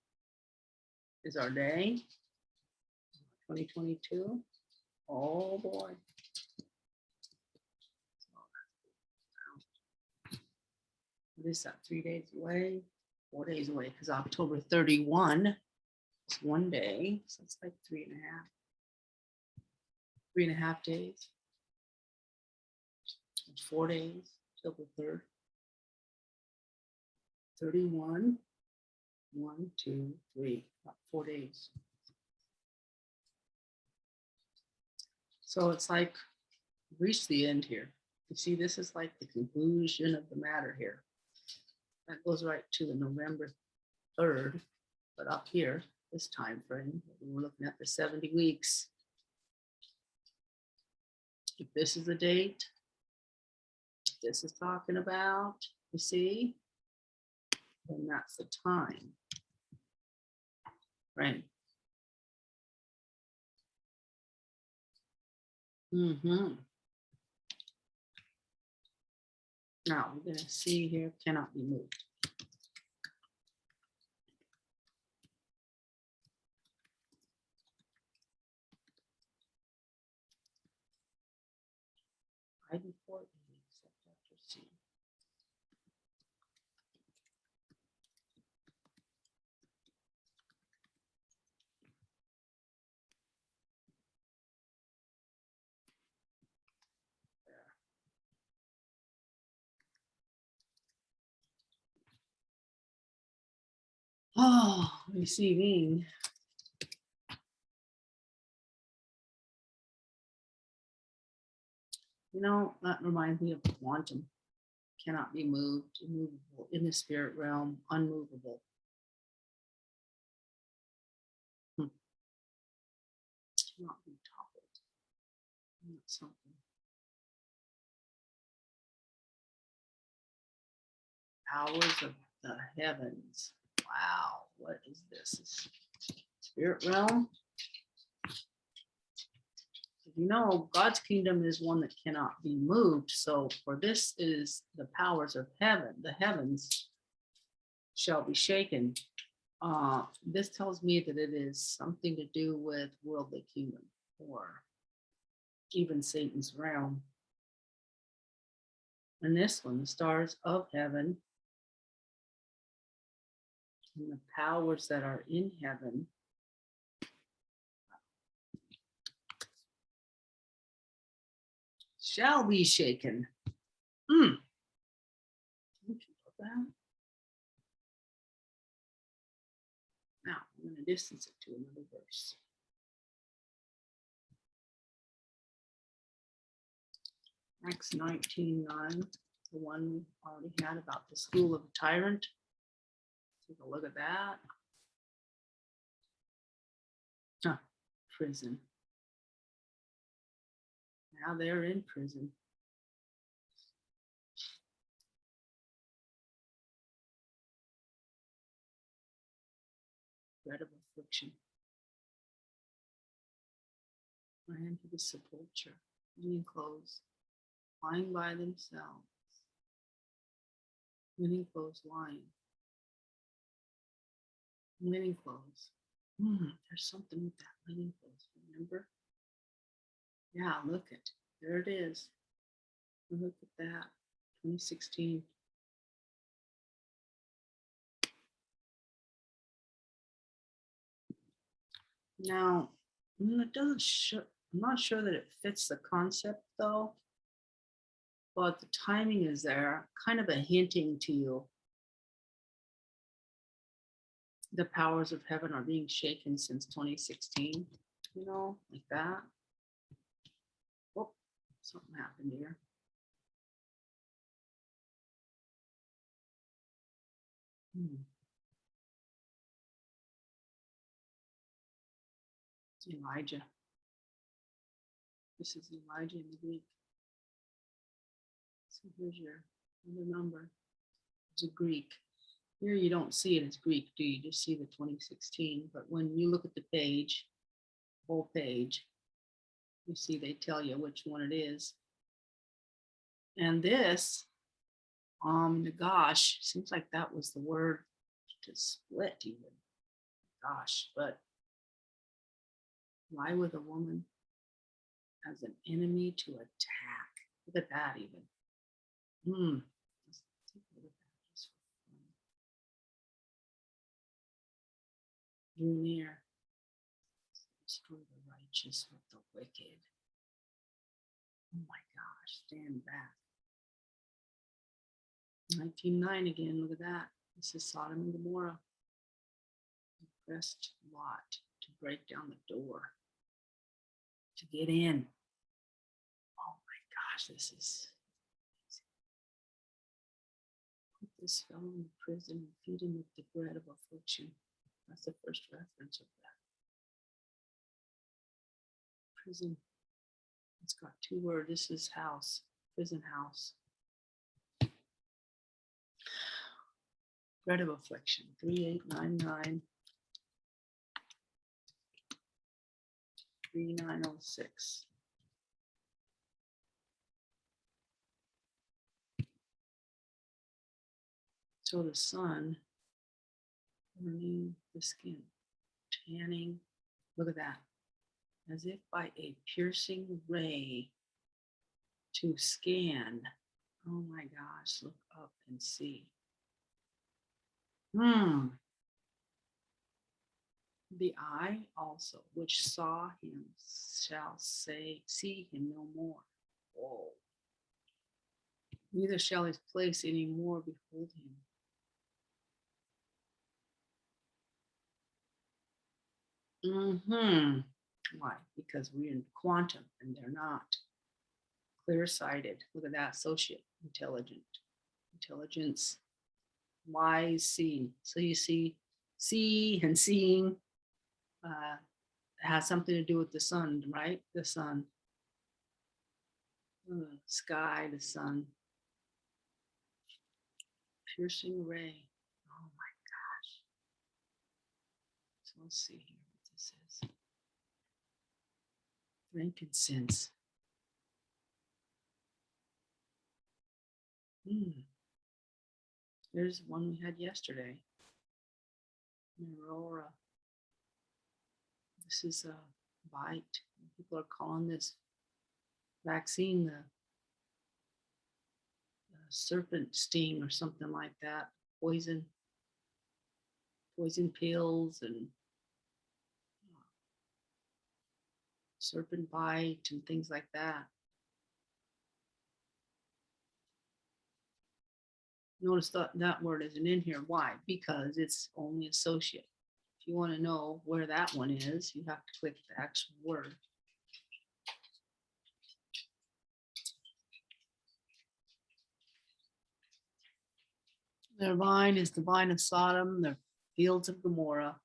is our day. 2022. Oh boy. What is that? 3 days away? 4 days away, because October 31 is 1 day. So it's like 3.5 days. 4 days till the 3rd. 31. 1, 2, 3, about 4 days. So it's like reached the end here. You see, this is like the conclusion of the matter here. That goes right to the November 3rd, but up here, this time frame, we're looking at the 70 weeks. If this is the date, this is talking about, you see, then that's the time. Right. Now we're going to see here, cannot be moved. I before E, except after C. Oh, receiving. You know, that reminds me of quantum. Cannot be moved, immovable, in the spirit realm, unmovable. Cannot be toppled. Something. Powers of the heavens. Wow, what is this? Spirit realm? You know, God's kingdom is one that cannot be moved. So for this is the powers of heaven, the heavens shall be shaken. This tells me that it is something to do with worldly kingdom or even Satan's realm. And this one, the stars of heaven and the powers that are in heaven shall be shaken. Don't you love that? Now I'm going to distance it to another verse. Acts 19:9, the one we already had about the school of a tyrant. Take a look at that. Prison. Now they're in prison. Bread of affliction. Ran to the sepulchre, linen clothes, lying by themselves. Linen clothes lying. Linen clothes. There's something with that linen clothes, remember? Yeah, look at, there it is. Look at that, 2016. Now, it doesn't show, I'm not sure that it fits the concept though, but the timing is there, kind of a hinting to you. The powers of heaven are being shaken since 2016, you know, like that. Oh, something happened here. Elijah. This is Elijah in the Greek. So here's your other number. It's a Greek. Here you don't see it as Greek, do you? Just see the 2016. But when you look at the page, whole page, you see they tell you which one it is. And this, gosh, seems like that was the word to split even. Gosh, but lie with a woman as an enemy to attack. Look at that even. Let's take a look at that just for fun. Drew near. Destroy the righteous with the wicked. Oh my gosh, stand back. 19:9 again. Look at that. This is Sodom and Gomorrah. He pressed Lot to break down the door to get in. Oh my gosh, this is. Put this fellow in prison and feed him with the bread of affliction. That's the first reference of that. Prison. It's got two words. This is house, prison house. Bread of affliction, 3899 3906. So the sun burning the skin, tanning. Look at that. As if by a piercing ray to scan. Oh my gosh, look up and see. The eye also, which saw him, shall say, see him no more. Whoa. Neither shall his place any more behold him. Why? Because we're in quantum and they're not. Clear-sighted. Look at that. Associate. Intelligent. Intelligence. Wise seeing. So you see and seeing has something to do with the sun, right? The sun. Sky, the sun. Piercing ray. Oh my gosh. So let's see here what this is. Frankincense. There's one we had yesterday. Aurora. This is a bite. People are calling this vaccine the serpent sting or something like that. Poison pills and serpent bite and things like that. Notice that word isn't in here. Why? Because it's only associate. If you want to know where that one is, you have to click the actual word. Their vine is the vine of Sodom, the fields of Gomorrah.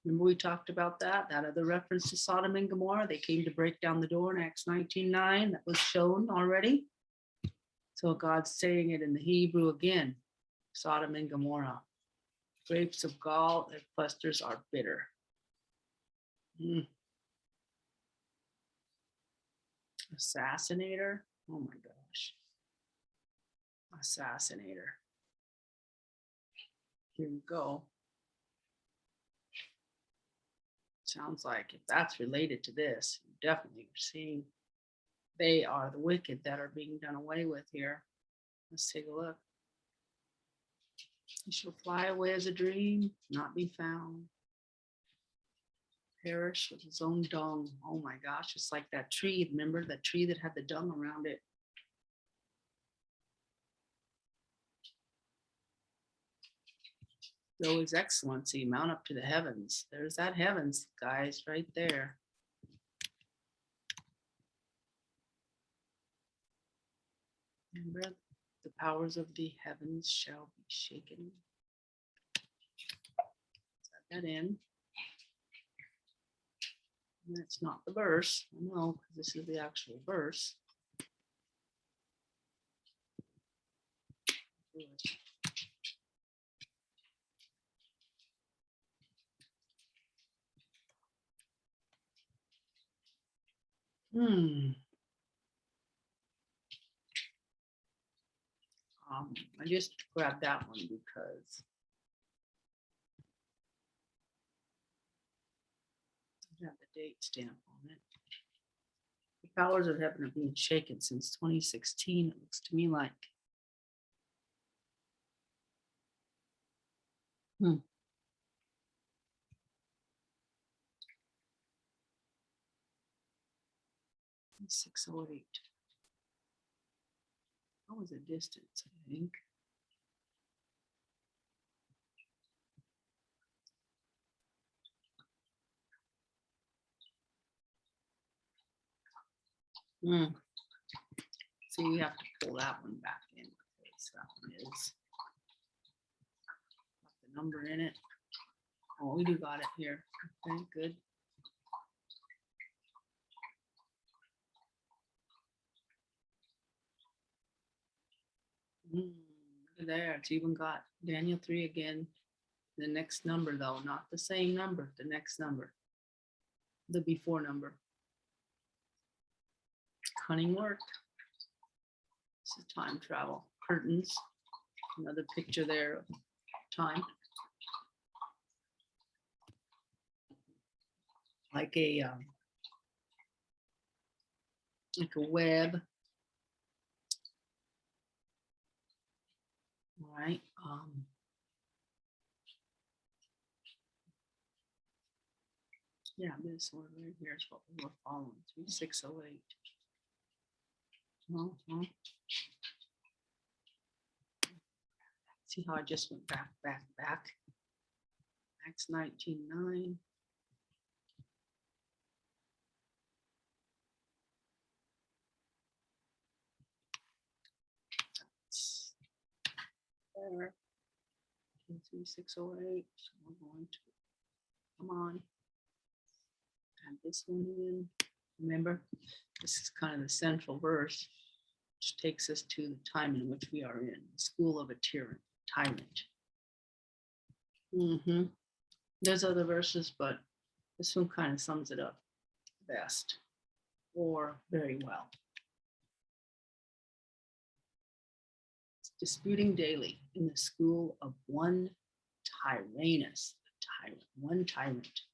Remember we talked about that other reference to Sodom and Gomorrah. They came to break down the door in Acts 19:9. That was shown already. So God's saying it in the Hebrew again. Sodom and Gomorrah. Grapes of gall, their clusters are bitter. Assassinator. Oh my gosh. Assassinator. Here we go. Sounds like if that's related to this, you definitely are seeing they are the wicked that are being done away with here. Let's take a look. He shall fly away as a dream, not be found. Perish with his own dung. Oh my gosh, it's like that tree. Remember that tree that had the dung around it? Though his excellency mount up to the heavens. There's that heavens, guys, right there. Remember, the powers of the heavens shall be shaken. Set that in. And that's not the verse. I know, because this is the actual verse. I just grabbed that one because I have the date stamp on it. The powers of heaven are being shaken since 2016. It looks to me like. Hmm. 608. That was a distance, I think. Mm. See, we have to pull that one back in because that one is got the number in it. Oh, we do got it here. Okay, good. Look at there, it's even got Daniel 3 again. The next number though, not the same number, the next number. The before number. Cunning work. This is time travel. Curtains. Another picture there of time. Like a web. All right. Yeah, this one right here is what we were following. 3608. See how I just went back. Acts 19:9. There. 3608. So we're going to come on. Add this one in. Remember, this is kind of the central verse, which takes us to the time in which we are in, the school of a tyrant. There's other verses, but this one kind of sums it up best or very well. Disputing daily in the school of one tyrannus, one tyrant.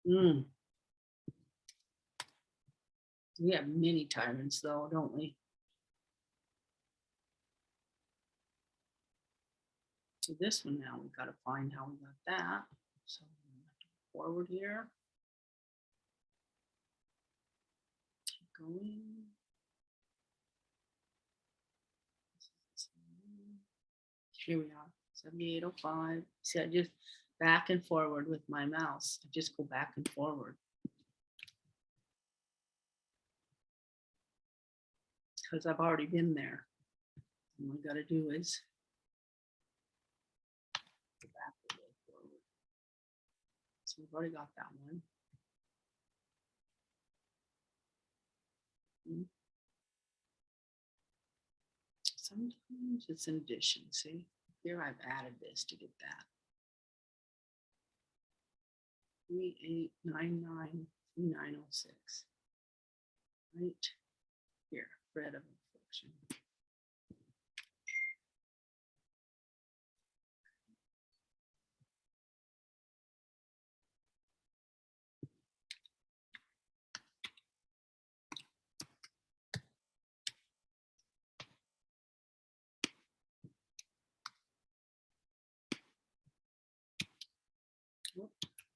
We have many tyrants though, don't we? So this one now, we've got to find how we got that. So forward here. Keep going. Here we are, 7805. See, I just back and forward with my mouse. I just go back and forward. Because I've already been there. And what we got to do is go back and go forward. So we've already got that one. Sometimes it's an addition. See, here I've added this to get that. 38993906. Right here, thread of affliction.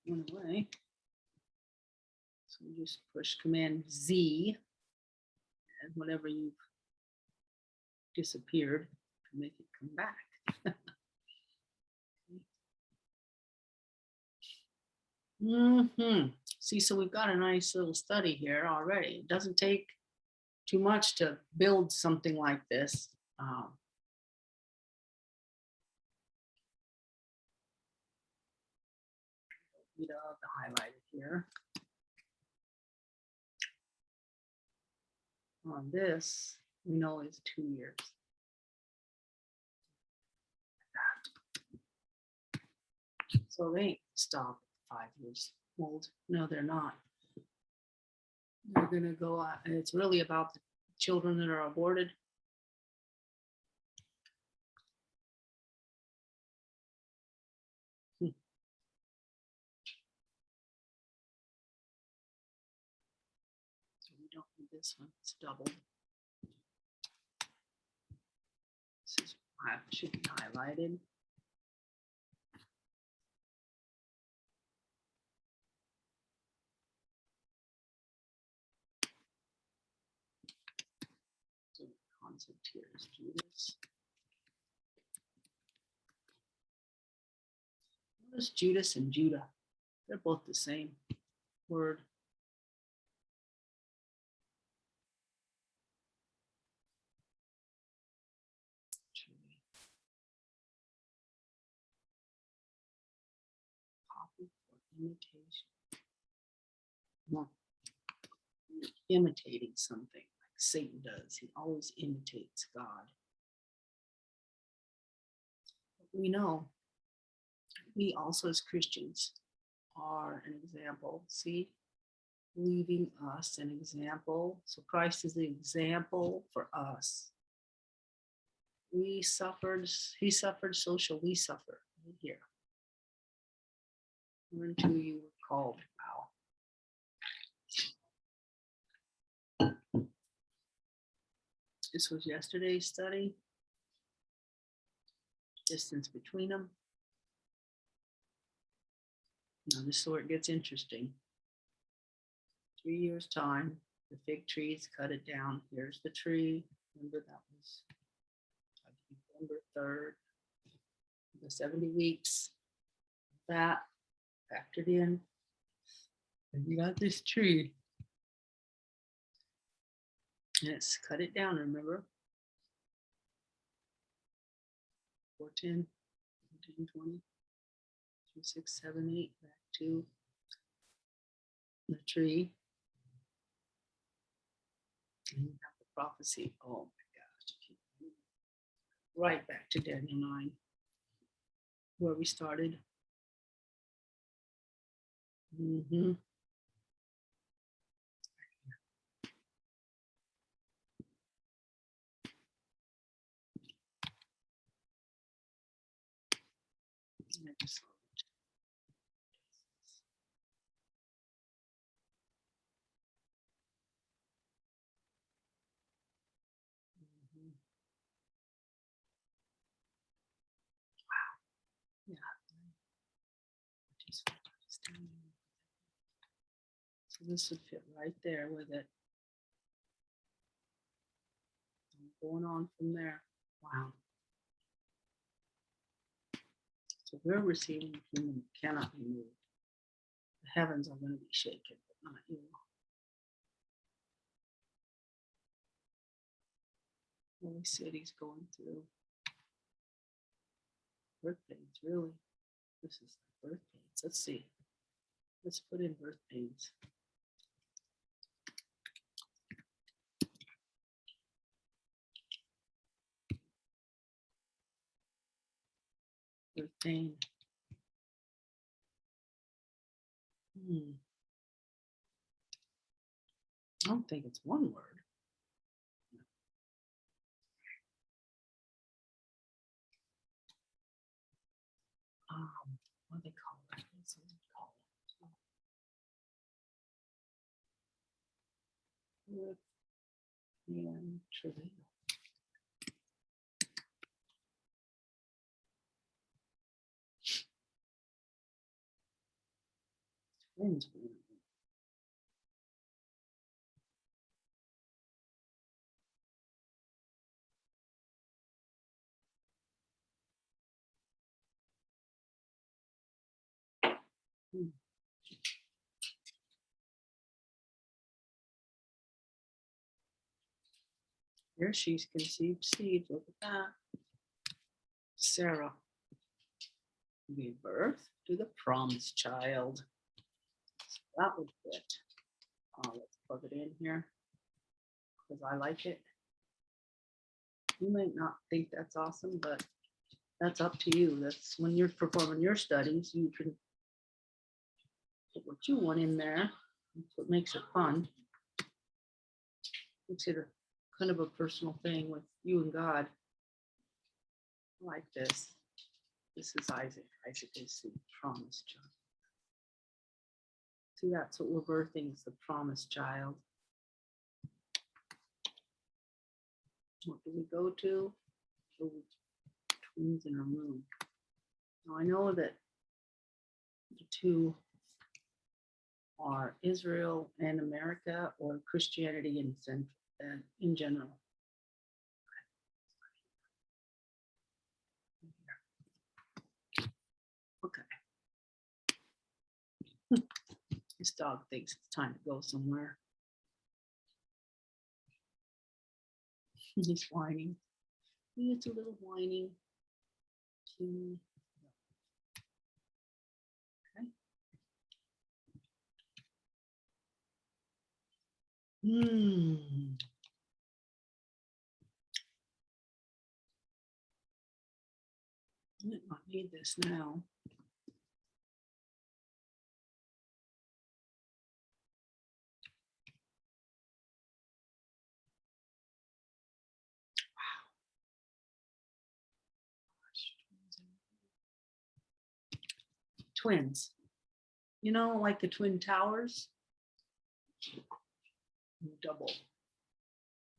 Went away. So we just push Command Z and whatever you've disappeared to make it come back. See, so we've got a nice little study here already. It doesn't take too much to build something like this. The highlighted here. On this, we know is 2 years. So they ain't stop at 5 years old. No, they're not. They're gonna go out, and it's really about the children that are aborted. So we don't need this one, it's doubled. This is, should be highlighted. So the concept here is Judas. Notice Judas and Judah. They're both the same word. Imitation. No. Imitating something like Satan does. He always imitates God. We know we also as Christians are an example. See, leaving us an example. So Christ is the example for us. He suffered, so shall we suffer right here. Whereunto you were called. Wow. This was yesterday's study. Distance between them. Now this is where it gets interesting. 3 years time, the fig trees cut it down. Here's the tree. Remember that was November 3rd. The 70 weeks. That factored in. And you got this tree. And it's cut it down, remember? 410, 120, 2, 6, 7, 8, back to the tree. And you have the prophecy. Oh my gosh. Right back to Daniel 9, where we started. Mm-hmm. So this would fit right there with it. Going on from there. Wow. So we're receiving a kingdom that cannot be moved. The heavens are going to be shaken, but not you. Holy city's going through birth pains, really. This is birth pains. Let's see. Let's put in birth pains. Birth pain. I don't think it's one word. What do they call it? What's it called? Birth and travail. Twins. Here she's conceived seed. Look at that. Sarah gave birth to the promised child. That would fit. Let's plug it in here because I like it. You might not think that's awesome, but that's up to you. That's when you're performing your studies, you can put what you want in there. That's what makes it fun. Makes it a kind of a personal thing with you and God. I like this. This is Isaac. Isaac is the promised child. See, that's what we're birthing, is the promised child. What do we go to? Oh, twins in a room. Now I know that the two are Israel and America, or Christianity in general. Okay. This dog thinks it's time to go somewhere. He's whining. It's a little whining. Okay. Hmm. I might not need this now. Twins. You know, like the Twin Towers? Double.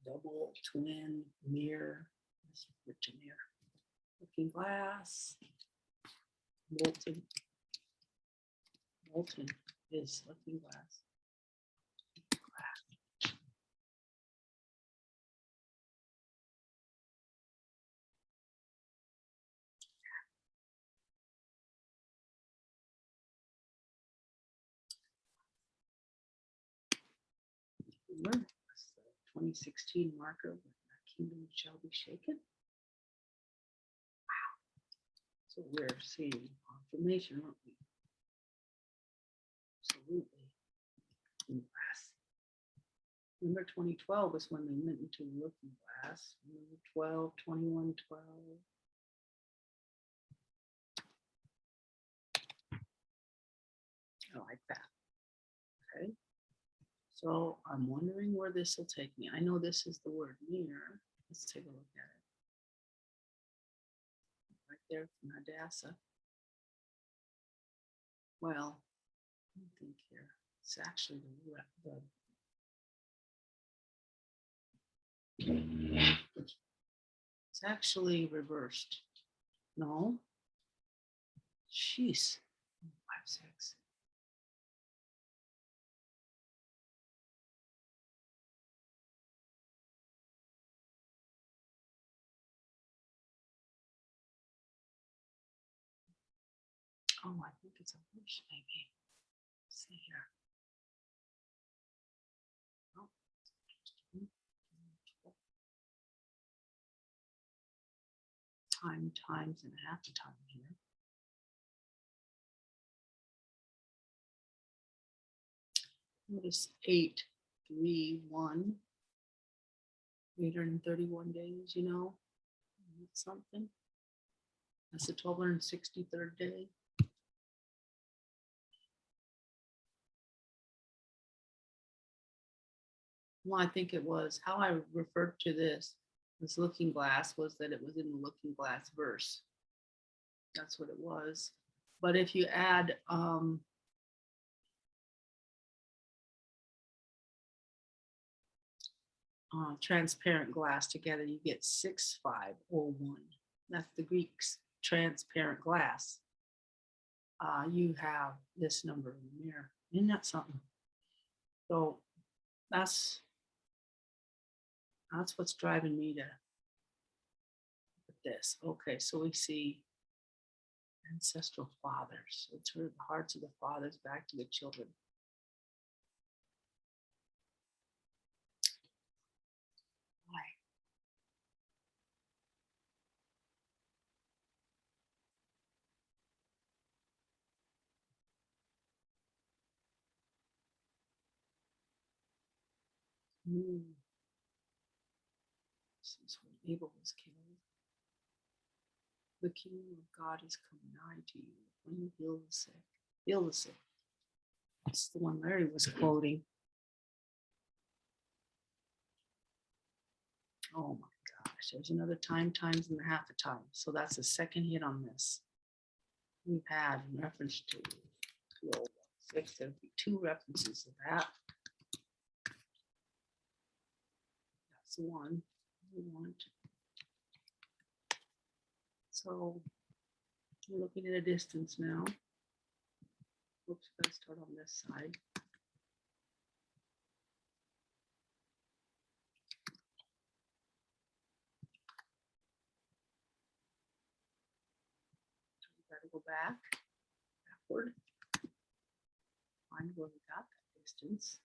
Double, twin, mirror. This is Richard mirror. Looking glass. Molten. Molten is looking glass. Remember, that's the 2016 marker with the kingdom shall be shaken. Wow. So we're seeing confirmation, aren't we? Absolutely. In glass. Remember 2012 was when they went into looking glass. Remember 12, 21, 12. I like that. Okay. So I'm wondering where this will take me. I know this is the word mirror. Let's take a look at it. Right there from Hadassah. Well, let me think here. It's actually it's actually reversed. No. Jeez. 5, 6. Oh, I think it's a verse, maybe. Let's see here. Oh. Times and a half a time here. Notice 8, 3, 1. 831 days, you know, that's something. That's the 1263rd day. Well, I think it was how I referred to this looking glass was that it was in the looking glass verse. That's what it was. But if you add transparent glass together, you get 6501. That's the Greek's transparent glass. You have this number in the mirror. Isn't that something? So that's what's driving me to put this. Okay, so we see ancestral fathers. So turn the hearts of the fathers back to the children. Why? Since when Abel was killed, the kingdom of God is come nigh to you. When you heal the sick, heal the sick. That's the one Larry was quoting. Oh my gosh, there's another times and a half a time. So that's the second hit on this. We've had in reference to 6, there'd be 2 references to that. That's the one we want. So we're looking at a distance now. Oops, gotta start on this side. We gotta go backward. Find where we got that distance.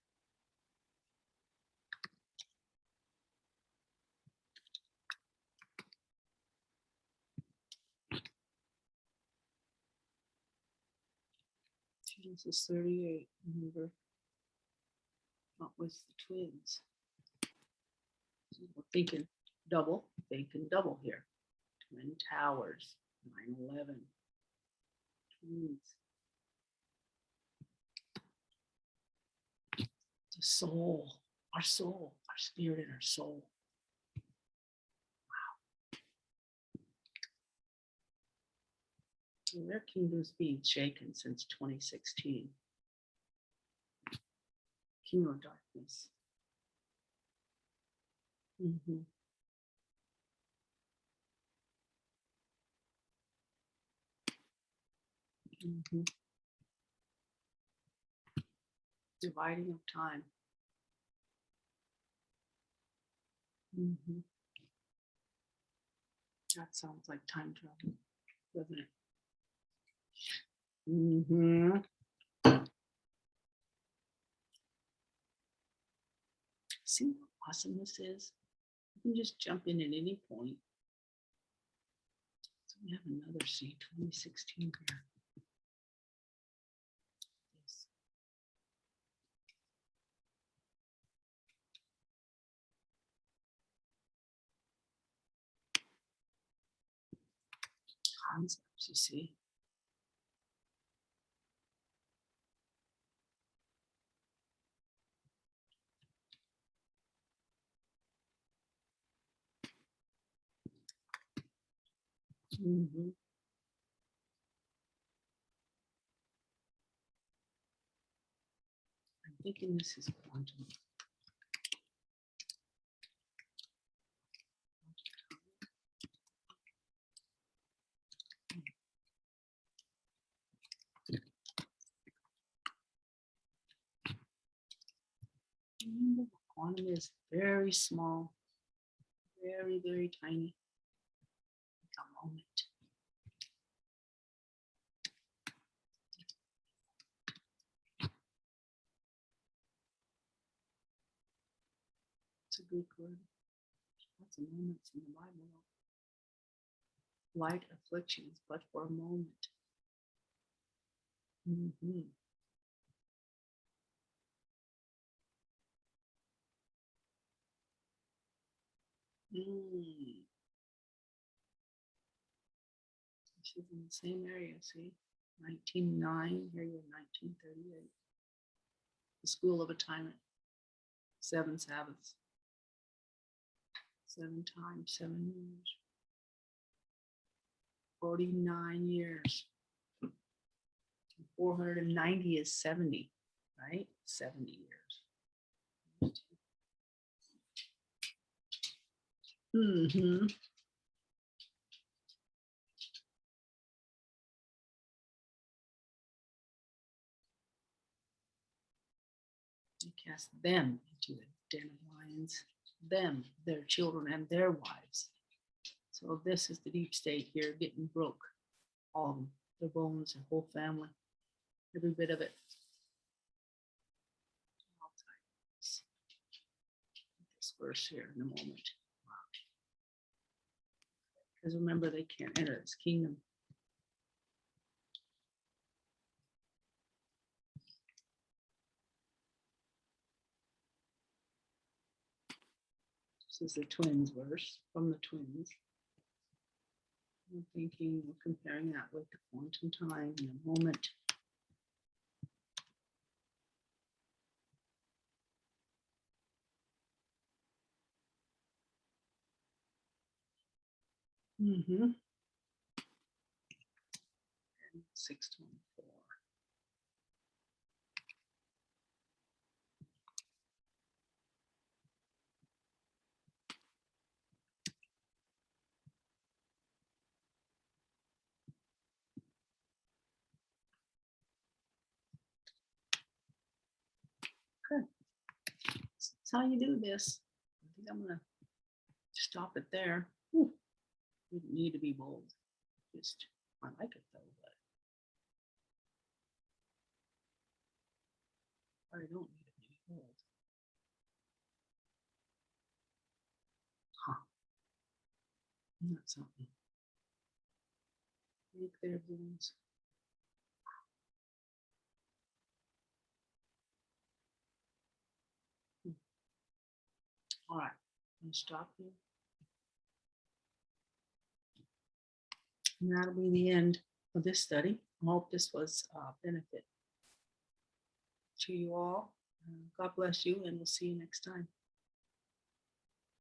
Genesis 38, remember. What was the twins? So we're thinking double here. Twin Towers, 9/11. Twins. The soul, our spirit and our soul. And their kingdom's being shaken since 2016. Kingdom of darkness. Mhm. Mhm. Dividing of time. Mhm. That sounds like time travel, doesn't it? Mhm. See how awesome this is? You can just jump in at any point. So we have another C2016 here. Yes. Concepts, you see. Mhm. I'm thinking this is quantum. Remember, quantum is very small, very, very tiny. Like a moment. It's a Greek word. Lots of moments in the Bible. Light afflictions, but for a moment. Mhm. Mm. This is in the same area, see? 1909, here you're 1938. The School of Atonement. 7 Sabbaths. 7 times 7 years. 49 years. 490 is 70, right? 70 years. Mm-hmm. He cast them into the den of lions, them, their children, and their wives. So this is the deep state here getting broke. All of them, their bones, their whole family, every bit of it. I'll type this verse here in a moment. Because remember, they can't enter his kingdom. This is the twins verse from the twins. I'm thinking we're comparing that with the quantum time in a moment. Mm-hmm. 624. Good. That's how you do this. I think I'm gonna stop it there. Whew. You don't need to be bold. Just I like it though, but I don't need to be bold. Huh. Isn't that something? Make their bones. All right, I'm gonna stop you. And that'll be the end of this study. I hope this was benefit to you all. God bless you, and we'll see you next time.